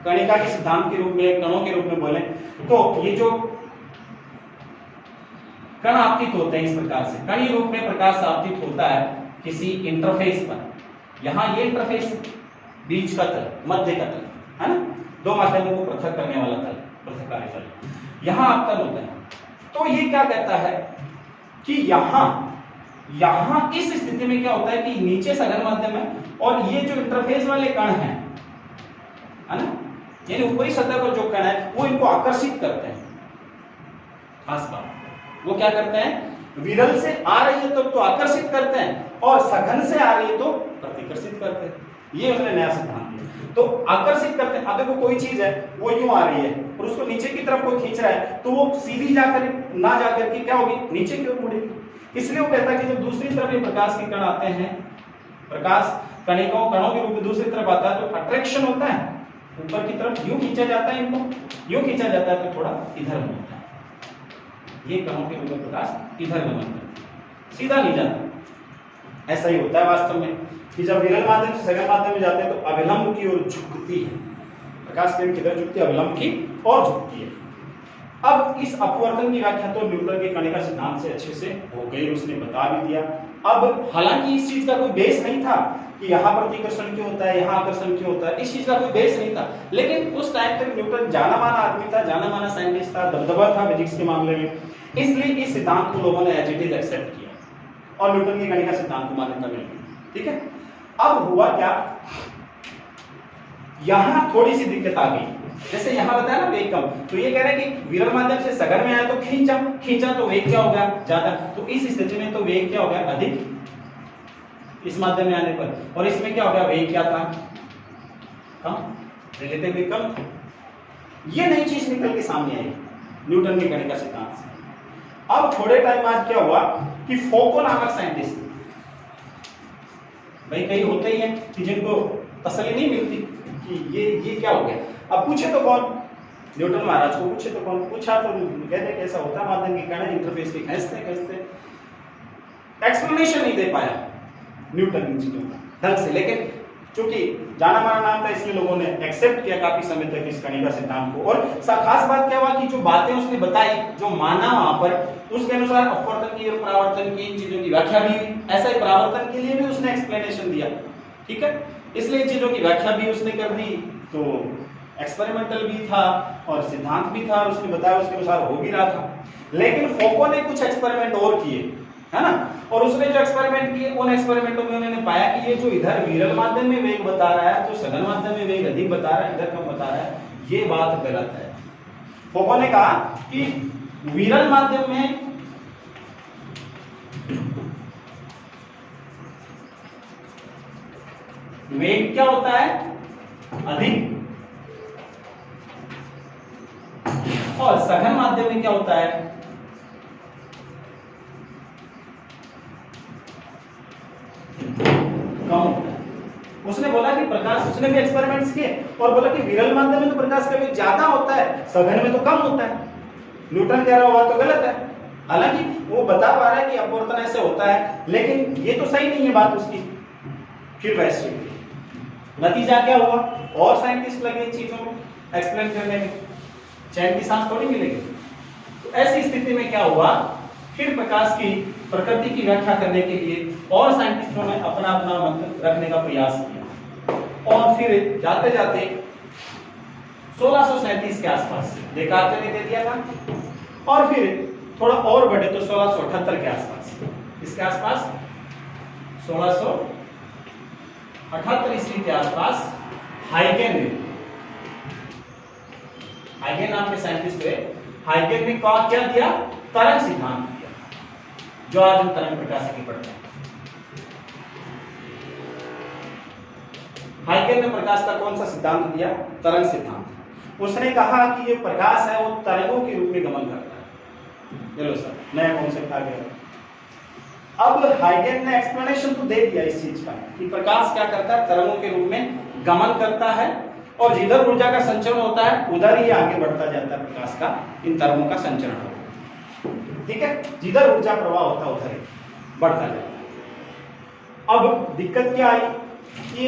कणिका के सिद्धांत के रूप में, कणों के रूप में बोले तो ये जो कण आपतित होते हैं इस प्रकार से, कण रूप में प्रकाश आपतित होता है किसी इंटरफेस पर। यहाँ ये इंटरफेस, बीच का तल, मध्य का तल, है ना, दो माध्यमों को पृथक करने वाला तल, पृथककारी तल, यहाँ आपतन होता है। तो ये क्या कहता है कि यहाँ इस स्थिति में क्या होता है कि नीचे सघन माध्यम है और ये जो इंटरफेस वाले कण हैं, है ना, यानी ऊपरी सतह पर जो कण है वो इनको आकर्षित करते हैं। खास बात, वो क्या करते हैं? विरल से आ रही है तो आकर्षित करते हैं और सघन से आ रही है तो प्रतिकर्षित करते हैं। ये उसने नया सिद्धांत दिया। तो आकर्षित करते हैं, अब देखो कोई चीज है वो यूं आ रही है और उसको नीचे की तरफ कोई खींच रहा है तो वो सीधी जाकर ना जाकर के क्या होगी? नीचे की ओर मुड़ेगी। इसलिए वो कहता है कि जब दूसरी तरफ ये प्रकाश के कण आते हैं, प्रकाश कणिकाओं कणों के रूप में दूसरी तरफ आता है तो अट्रैक्शन होता है, ऊपर की तरफ यूं खींचा जाता है, इनको यूं खींचा जाता है तो थोड़ा इधर मुड़ता है। ये कणों के रूप में प्रकाश इधर गमन करता है, सीधा नहीं जाता। ऐसा ही होता है वास्तव में कि जब विरल माध्यम से सघन माध्यम में जाते हैं तो अभिलंब की ओर झुकती है प्रकाश किरण, किधर झुकती है? अभिलंब की ओर झुकती है। अब अब इस अपवर्तन की व्याख्या तो न्यूटन के कणिका सिद्धांत से अच्छे से हो गई, उसने बता भी दिया। अब हालांकि इस चीज का कोई बेस नहीं था कि यहाँ प्रतिकर्षण क्यों होता है, यहाँ आकर्षण क्यों होता है, इस चीज का कोई बेस नहीं था, लेकिन उस टाइम तक न्यूटन जाना माना आदमी था, जाना माना साइंटिस्ट था, दबदबा था फिजिक्स के मामले में, इसलिए इस सिद्धांत को लोगों ने एज इट इज एक्सेप्ट किया और न्यूटन की कणिका सिद्धांत को मान्यता मिल गई। ठीक है, अब हुआ क्या, यहां थोड़ी सी दिक्कत आ गई। जैसे यहां बताया ना वेग कम, तो ये कह रहे हैं कि विरल माध्यम से सघन में आया तो खींचा तो वेग क्या हो गया, ज्यादा, तो इस स्थिति में तो वेग क्या हो गया, अधिक इस माध्यम में आने पर, और इसमें क्या हो गया, वेग क्या था, कम, रिलेटिवली कम। ये नई चीज निकल के सामने आई न्यूटन की कणिका सिद्धांत से। अब थोड़े टाइम बाद क्या हुआ कि फोको नामक साइंटिस्ट, भाई कई होते ही हैं कि जिनको तसल्ली नहीं मिलती कि ये क्या हो गया, अब पूछे तो कौन, न्यूटन महाराज को पूछे तो कौन, पूछा तो कहते कैसा होता है माध्यम की कण इंटरफेस की, खींचते एक्सप्लेनेशन नहीं दे पाया न्यूटन इन चीजों का ढंग से, लेकिन क्योंकि जाना माना नाम था इसलिए लोगों ने एक्सेप्ट किया काफी समय तक इस कणिका सिद्धांत को। और खास बात क्या हुआ कि जो बातें उसने बताई, जो माना वहां पर, उसके अनुसार अपवर्तन की और परावर्तन की इन चीजों की व्याख्या भी हुई, ऐसा ही परावर्तन के लिए भी उसने एक्सप्लेनेशन दिया। ठीक है, इसलिए इन चीजों की व्याख्या भी उसने कर दी, तो एक्सपेरिमेंटल भी था और सिद्धांत भी था, और उसने बताया उसके अनुसार हो भी रहा था। लेकिन फोको ने कुछ एक्सपेरिमेंट और किए, है ना, और उसने जो एक्सपेरिमेंट किए उन एक्सपेरिमेंटों में उन्होंने पाया कि ये जो इधर विरल माध्यम में वेग बता रहा है, जो सघन माध्यम में वेग अधिक बता रहा है, इधर कम बता रहा है, ये बात गलत है। फोको ने कहा कि विरल माध्यम में वेग क्या होता है, अधिक, और सघन माध्यम में क्या होता है, कम होता है। उसने बोला कि प्रकाश, उसने भी एक्सपेरिमेंट्स किए और बोला कि विरल माध्यम में तो प्रकाश का वेग ज्यादा होता है, सघन में तो कम होता है। न्यूटन कह रहा हुआ तो गलत है, हालांकि वो बता पा रहा है कि अपवर्तन ऐसे होता है, लेकिन ये तो सही नहीं है बात उसकी। फिर वैसे नतीजा क्या हुआ, और साइंटिस्ट लगे इन चीजों को एक्सप्लेन करने में, चैन की सांस थोड़ी मिलेगी। तो ऐसी स्थिति में क्या हुआ, फिर प्रकाश की प्रकृति की व्याख्या करने के लिए और साइंटिस्टों ने अपना अपना मत रखने का प्रयास किया, और फिर जाते जाते 1637 के आसपास डेकार्त ने दे दिया था, और फिर थोड़ा और बढ़े तो 1678 के आसपास, इसके आसपास 1678 ईस्वी के आसपास हाइगेन नाम के साइंटिस्ट हुए। हाइगेन ने क्या दिया, तरंग सिद्धांत दिया, जो आज हम तरंग प्रकाशिकी पढ़ते हैं। हाइगेन ने प्रकाश का कौन सा सिद्धांत दिया, तरंग सिद्धांत। उसने कहा कि ये प्रकाश है वो तरंगों के रूप में गमन करता है। चलो सर, नया कॉन्सेप्ट आ गया। अब हाइगेन ने एक्सप्लेनेशन तो दे दिया इस चीज का कि प्रकाश क्या करता है, तरंगों के रूप में गमन करता है, और जिधर ऊर्जा का संचरण होता है उधर ही आगे बढ़ता जाता है प्रकाश का, इन तरंगों का संचरण होता है। ठीक है, जिधर ऊर्जा प्रवाह होता है उधर ही बढ़ता जाता है। अब दिक्कत क्या आई कि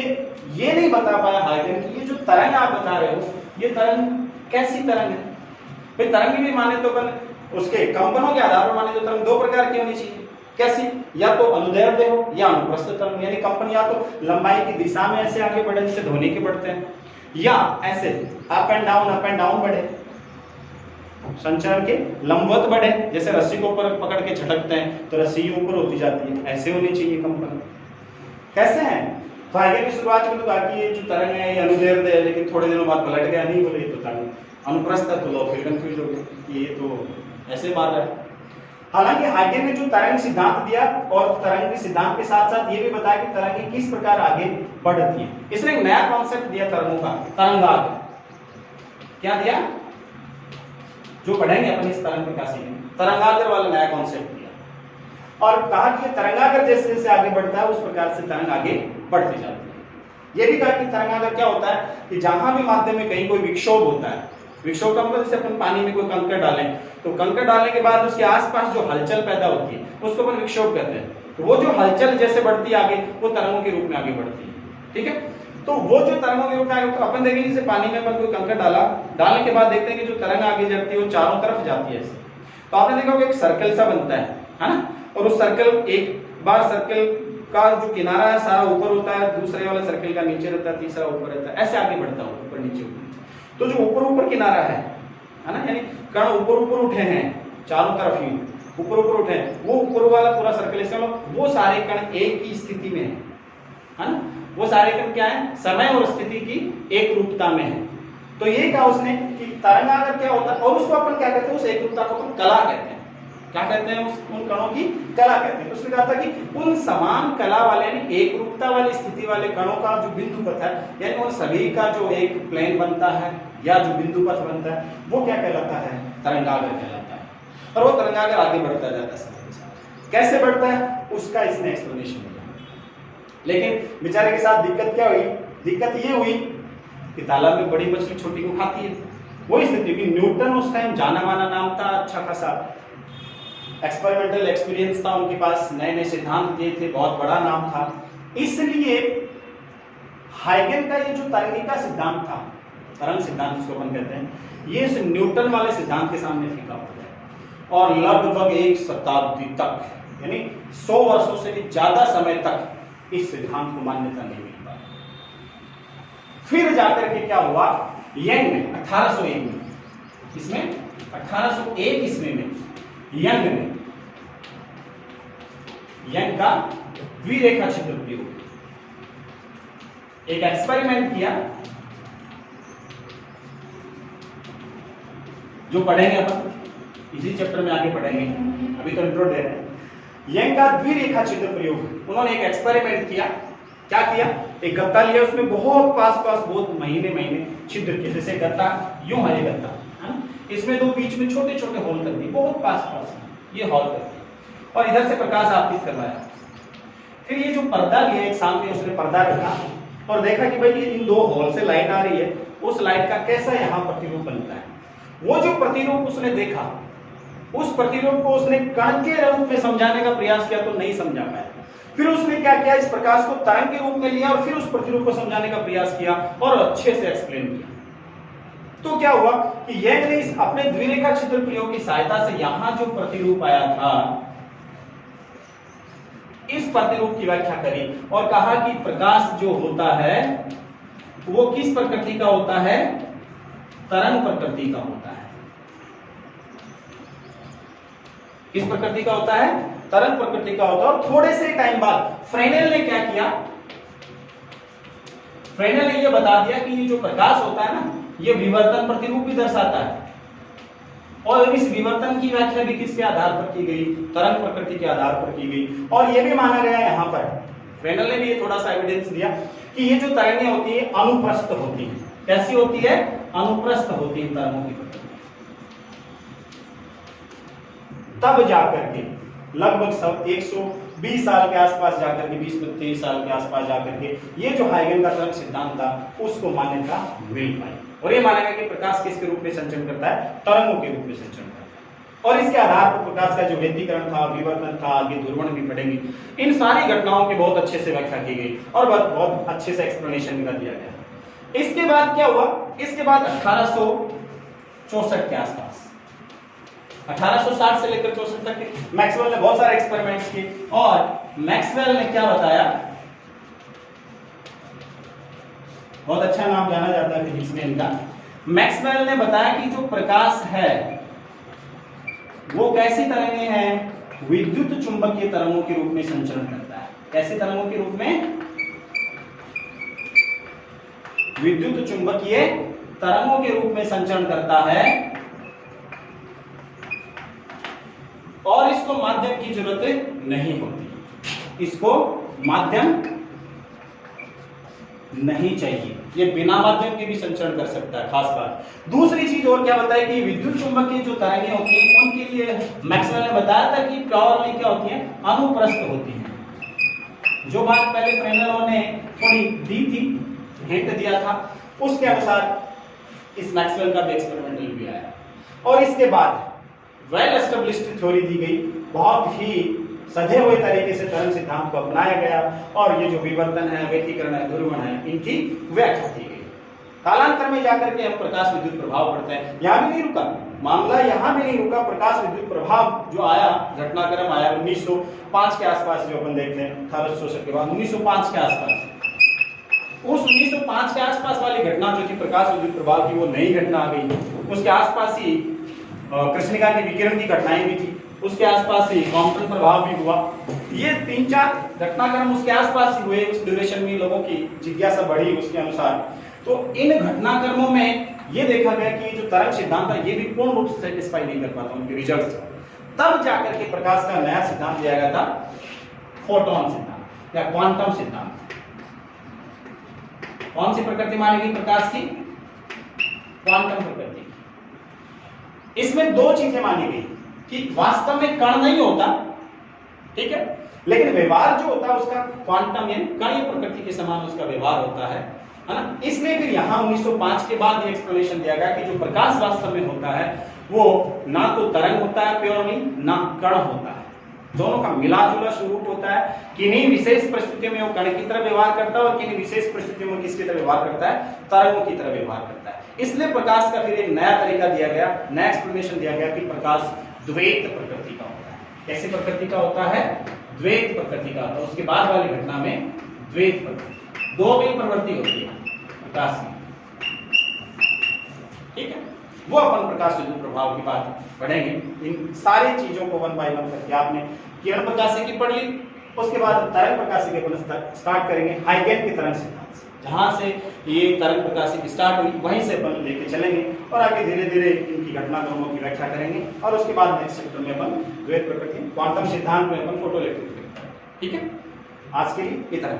ये नहीं बता पाया हाइगेन कि ये जो तरंग आप बता रहे हो, ये तरंग कैसी तरंग है। भाई तरंग भी माने तो उसके कंपनों के आधार पर माने तो तरंग दो प्रकार की होनी चाहिए। कैसी, या तो अनुदैर्ध्य हो या अनुप्रस्थ तरंग, यानी कंपन या तो लंबाई की दिशा में ऐसे आगे बढ़े जैसे ध्वनि के बढ़ते हैं, या ऐसे अप एंड डाउन बढ़े, संचरण के लंबवत बढ़े, जैसे रस्सी को ऊपर पकड़ के झटकते हैं तो रस्सी ऊपर होती जाती है, ऐसे होनी चाहिए कंपन। कैसे हैं, तो हाइगेन की शुरुआत में तो कहा कि ये जो तरंग है ये अनुदैर्ध्य है, लेकिन थोड़े दिनों बाद पलट गया, नहीं बोले ये तो तरंग अनुप्रस्थ है, तो लोग फिर कंफ्यूज हो गए कि ये तो ऐसे मार रहा है। हालांकि हाइगेन ने जो तरंग सिद्धांत दिया और तरंग के सिद्धांत के साथ साथ ये भी बताया कि तरंगें किस प्रकार आगे बढ़ती हैं। इसने एक नया कॉन्सेप्ट दिया तरंगों का, तरंगाग्र। क्या दिया, जो पढ़ेंगे अपन इस तरंग प्रकाशिकी में, तरंगाग्र वाला नया कॉन्सेप्ट दिया, और कहा कि तरंगाग्र जैसे जैसे आगे बढ़ता है उस प्रकार से तरंग आगे बढ़ती जाती है। ये भी कहा कि तरंगाग्र क्या होता है कि जहां भी माध्यम में कहीं कोई विक्षोभ होता है, विक्षोभ का मतलब जैसे अपन पानी में कोई कंकड़ डालें तो कंकड़ डालने के बाद उसके आसपास जो हलचल पैदा होती है उसको अपन विक्षोभ कहते हैं। तो वो जो हलचल जैसे बढ़ती है आगे, वो तरंगों के रूप में आगे बढ़ती है। ठीक है, तो वो जो तरंगों के रूप में तो अपन देखेंगे जैसे पानी में अपन कोई कंकड़ डाला, डालने के बाद देखते हैं कि जो तरंग आगे जाती है वो चारों तरफ जाती है ऐसे। तो आपने देखा होगा एक सर्कल सा बनता है ना, और उस सर्कल एक बार सर्कल का जो किनारा है सारा ऊपर होता है, दूसरे वाला सर्कल का नीचे रहता है, तीसरा ऊपर रहता है, ऐसे आगे बढ़ता है ऊपर नीचे ऊपर। तो जो ऊपर ऊपर किनारा है ना, यानी कण ऊपर ऊपर उठे हैं चारों तरफ ही ऊपर ऊपर उठे हैं, वो ऊपर वाला पूरा सर्कल, इसका मतलब वो सारे कण एक ही स्थिति में है ना, वो सारे कण क्या है, समय और स्थिति की एक रूपता में है। तो ये कहा उसने कि तरंगागर क्या होता है, और उसको अपन क्या कहते हैं, उस एक रूपता को अपन कला कहते हैं। क्या कहते हैं, उन कणों की कला कहते हैं। तो उसने कहा था कि उन समान कला वाले यानी एक रूपता वाली स्थिति वाले कणों का जो बिंदु पथ है, यानी उन सभी का जो एक प्लेन बनता है या जो बिंदु पथ बनता है, वो क्या कहलाता है, तरंगागर कहलाता है। और वो तरंगागर आगे बढ़ता जाता है समय के साथ। कैसे बढ़ता है उसका इसने एक्सप्लेनेशन दिया। लेकिन बेचारे के साथ दिक्कत क्या हुई, दिक्कत ये हुई कि तालाब में बड़ी मछली छोटी को खाती है। वही स्थिति कि न्यूटन उस टाइम जाना माना नाम था, अच्छा खासा एक्सपेरिमेंटल एक्सपीरियंस था उनके पास, नए नए सिद्धांत दिए थे, बहुत बड़ा नाम था। इसलिए हाइगन का ये जो तरंगिका सिद्धांत था, तरंग सिद्धांत जिसको अपन कहते हैं, ये इस न्यूटन वाले सिद्धांत के सामने फीका हो गया। और लगभग 1 शताब्दी तक यानी 100 वर्षों से भी ज्यादा समय तक इस सिद्धांत को मान्यता नहीं मिल पाई। फिर जाकर के क्या हुआ, यंग ने 1801 में, इसमें 1801 ईस्वी में यंग ने यंग का द्विरेखा छिद्र प्रयोग एक एक्सपेरिमेंट किया, जो पढ़ेंगे अपन इसी चैप्टर में आगे पढ़ेंगे, अभी तो इंट्रो दे रहे हैं। यंग का द्विरेखा छिद्र प्रयोग, उन्होंने एक एक्सपेरिमेंट किया। क्या किया, एक गत्ता लिया, उसमें बहुत पास बहुत महीने महीने छिद्र किए, जैसे गत्ता यूं है, ये गत्ता है ना, इसमें 2 बीच में छोटे छोटे होल कर दिए, बहुत पास ये होल कर दिए, और इधर से प्रकाश आपतित करवाया। फिर ये जो पर्दा लिया, एक सामने उसने पर्दा रखा और देखा कि भाई ये इन 2 होल से लाइट आ रही है, उस लाइट का कैसा यहाँ प्रतिरूप बनता है। वो जो प्रतिरूप उसने देखा, उस प्रतिरूप को उसने कण के रूप में समझाने का प्रयास किया तो नहीं समझा पाया। फिर उसने क्या किया, इस प्रकाश को तरंग के रूप में लिया और फिर उस प्रतिरूप को समझाने का प्रयास किया और अच्छे से एक्सप्लेन किया। तो क्या हुआ कि यंग ने अपने द्विरेखा छिद्र प्रयोग की सहायता से यहां जो प्रतिरूप आया था, इस प्रतिरूप की व्याख्या करी और कहा कि प्रकाश जो होता है वो किस प्रकृति का होता है, तरंग प्रकृति का होता है। किस प्रकृति का होता है, तरंग प्रकृति का होता है। और थोड़े से टाइम बाद फ्रेनेल ने क्या किया, फ्रेनेल ने यह बता दिया कि ये जो प्रकाश होता है ना, ये विवर्तन प्रतिरूप भी दर्शाता है, और इस विवर्तन की व्याख्या भी किसके आधार पर की गई, तरंग प्रकृति के आधार पर की गई। और यह भी माना गया यहां पर, फ्रेनेल ने भी ये थोड़ा सा एविडेंस दिया कि ये जो तरंगें होती है अनुप्रस्थ होती है। कैसी होती है, अनुप्रस्थ होती है तरंगों की प्रकृति। तब जाकर के लगभग 120 साल के आसपास जाकर के, 20-23 साल के आसपास जाकर के ये जो हाइगन का तरंग सिद्धांत था उसको मान्यता मिल पाई, और ये माना गया कि प्रकाश किसके रूप में संचरण करता है, तरंगों के रूप में संचरण करता है। और इसके आधार पर प्रकाश का जो व्यतिकरण था, विवर्तन था, आगे ध्रुवण भी पढ़ेंगे, इन सारी घटनाओं की बहुत अच्छे से व्याख्या की गई और बहुत अच्छे से एक्सप्लेनेशन का दिया गया। इसके बाद क्या हुआ, इसके बाद 1864 के आसपास, 1860 से लेकर 64 तक मैक्सवेल ने बहुत सारे एक्सपेरिमेंट्स किए, और मैक्सवेल ने क्या बताया, बहुत अच्छा नाम जाना जाता है फिजिक्स में इनका। मैक्सवेल ने बताया कि जो प्रकाश है वो कैसी तरंगें हैं, विद्युत चुंबकीय तरंगों के रूप में संचरण करता है। कैसी तरंगों के रूप में, विद्युत चुंबकीय तरंगों के रूप में संचरण करता है, और इसको माध्यम की जरूरत नहीं होती, इसको माध्यम नहीं चाहिए, ये बिना माध्यम के भी संचरण कर सकता है। खास बात दूसरी चीज और क्या बताया कि विद्युत चुंबकीय जो तरंगें होती हैं उनके लिए मैक्सवेल ने बताया था कि प्योरली क्या होती है, अनुप्रस्थ होती हैं। जो बात पहले फ्रेनेल ने थोड़ी दी थी, हिंट दिया था, उसके अनुसार इस मैक्सवेल का भी एक्सपेरिमेंटल भी आया। और इसके बाद वेल एस्टेब्लिश्ड थ्योरी दी गई, बहुत ही सधे हुए तरीके से तरंग सिद्धांत को अपनाया गया और ये जो विवर्तन है, व्यतिकरण है, ध्रुवण है, इनकी व्याख्या की गई। कालांतर में जाकर के हम प्रकाश विद्युत प्रभाव पढ़ते हैं। यहाँ भी नहीं रुका मामला, यहाँ भी नहीं रुका। प्रकाश विद्युत प्रभाव जो आया, घटनाक्रम आया 1905 के आसपास, जो अपन देखते हैं 1864 के बाद 1905 के आसपास। उस 1905 के आसपास वाली घटना जो थी प्रकाश विद्युत प्रभाव की, वो नई घटना आ गई। उसके आसपास ही कृष्णिका के विकिरण की घटनाएं भी थी, उसके आसपास ही कॉम्पटन प्रभाव भी हुआ। ये 3-4 घटनाक्रम उसके आसपास ही हुए। उस ड्यूरेशन में लोगों की जिज्ञासा बढ़ी उसके अनुसार। तो इन घटनाक्रमों में ये देखा गया कि जो तरंग सिद्धांत है ये भी पूर्ण रूप से सेटिस्फाई नहीं कर पाता उनके रिजल्ट्स। तब जाकर के प्रकाश का नया सिद्धांत लिया गया था, फोटोन सिद्धांत या क्वांटम सिद्धांत। कौन सी प्रकृति मानी गई प्रकाश की? क्वांटम प्रकृति। इसमें 2 चीजें मानी गई कि वास्तव में कण नहीं होता, ठीक है, लेकिन व्यवहार जो होता है उसका क्वांटम यानी कणीय प्रकृति के समान उसका व्यवहार होता है ना। इसलिए फिर यहाँ 1905 के बाद ये एक्सप्लेनेशन दिया गया कि जो प्रकाश वास्तव में होता है वो ना तो तरंग होता है प्योरली, ना कण होता है, दोनों का मिला जुला स्वरूप होता है। किन्हीं विशेष परिस्थितियों में वो कण की तरह व्यवहार करता है और किन्हीं विशेष परिस्थितियों में किसकी तरह व्यवहार करता है? तरंगों की तरह व्यवहार करता है। इसलिए प्रकाश का फिर एक नया तरीका दिया गया, नया एक्सप्लेनेशन दिया गया कि प्रकाश द्वैत प्रकृति का होता है। कैसी प्रकृति का होता है? द्वैत प्रकृति का होता है। उसके बाद वाली घटना में द्वैत प्रकृति, 2 की प्रवृत्ति होती है प्रकाश की, ठीक है। वो अपन प्रकाश विद्युत प्रभाव की बात पढ़ेंगे। इन सारी चीजों को 1 बाय 1 करके आपने किरण प्रकाशिकी पढ़ ली। उसके बाद तरंग प्रकाशिकी अपन स्टार्ट करेंगे हाइगेन की तरंग सिद्धांत से। जहां से ये तरंग प्रकाशिकी स्टार्ट हुई वहीं से अपन लेके चलेंगे और आगे धीरे धीरे इनकी घटनाक्रमों की व्याख्या करेंगे और उसके बाद नेक्स्ट चैप्टर में अपन द्वैत प्रकृति क्वांटम सिद्धांत में अपन फोटो इलेक्ट्रिक, ठीक है। आज के लिए इतना।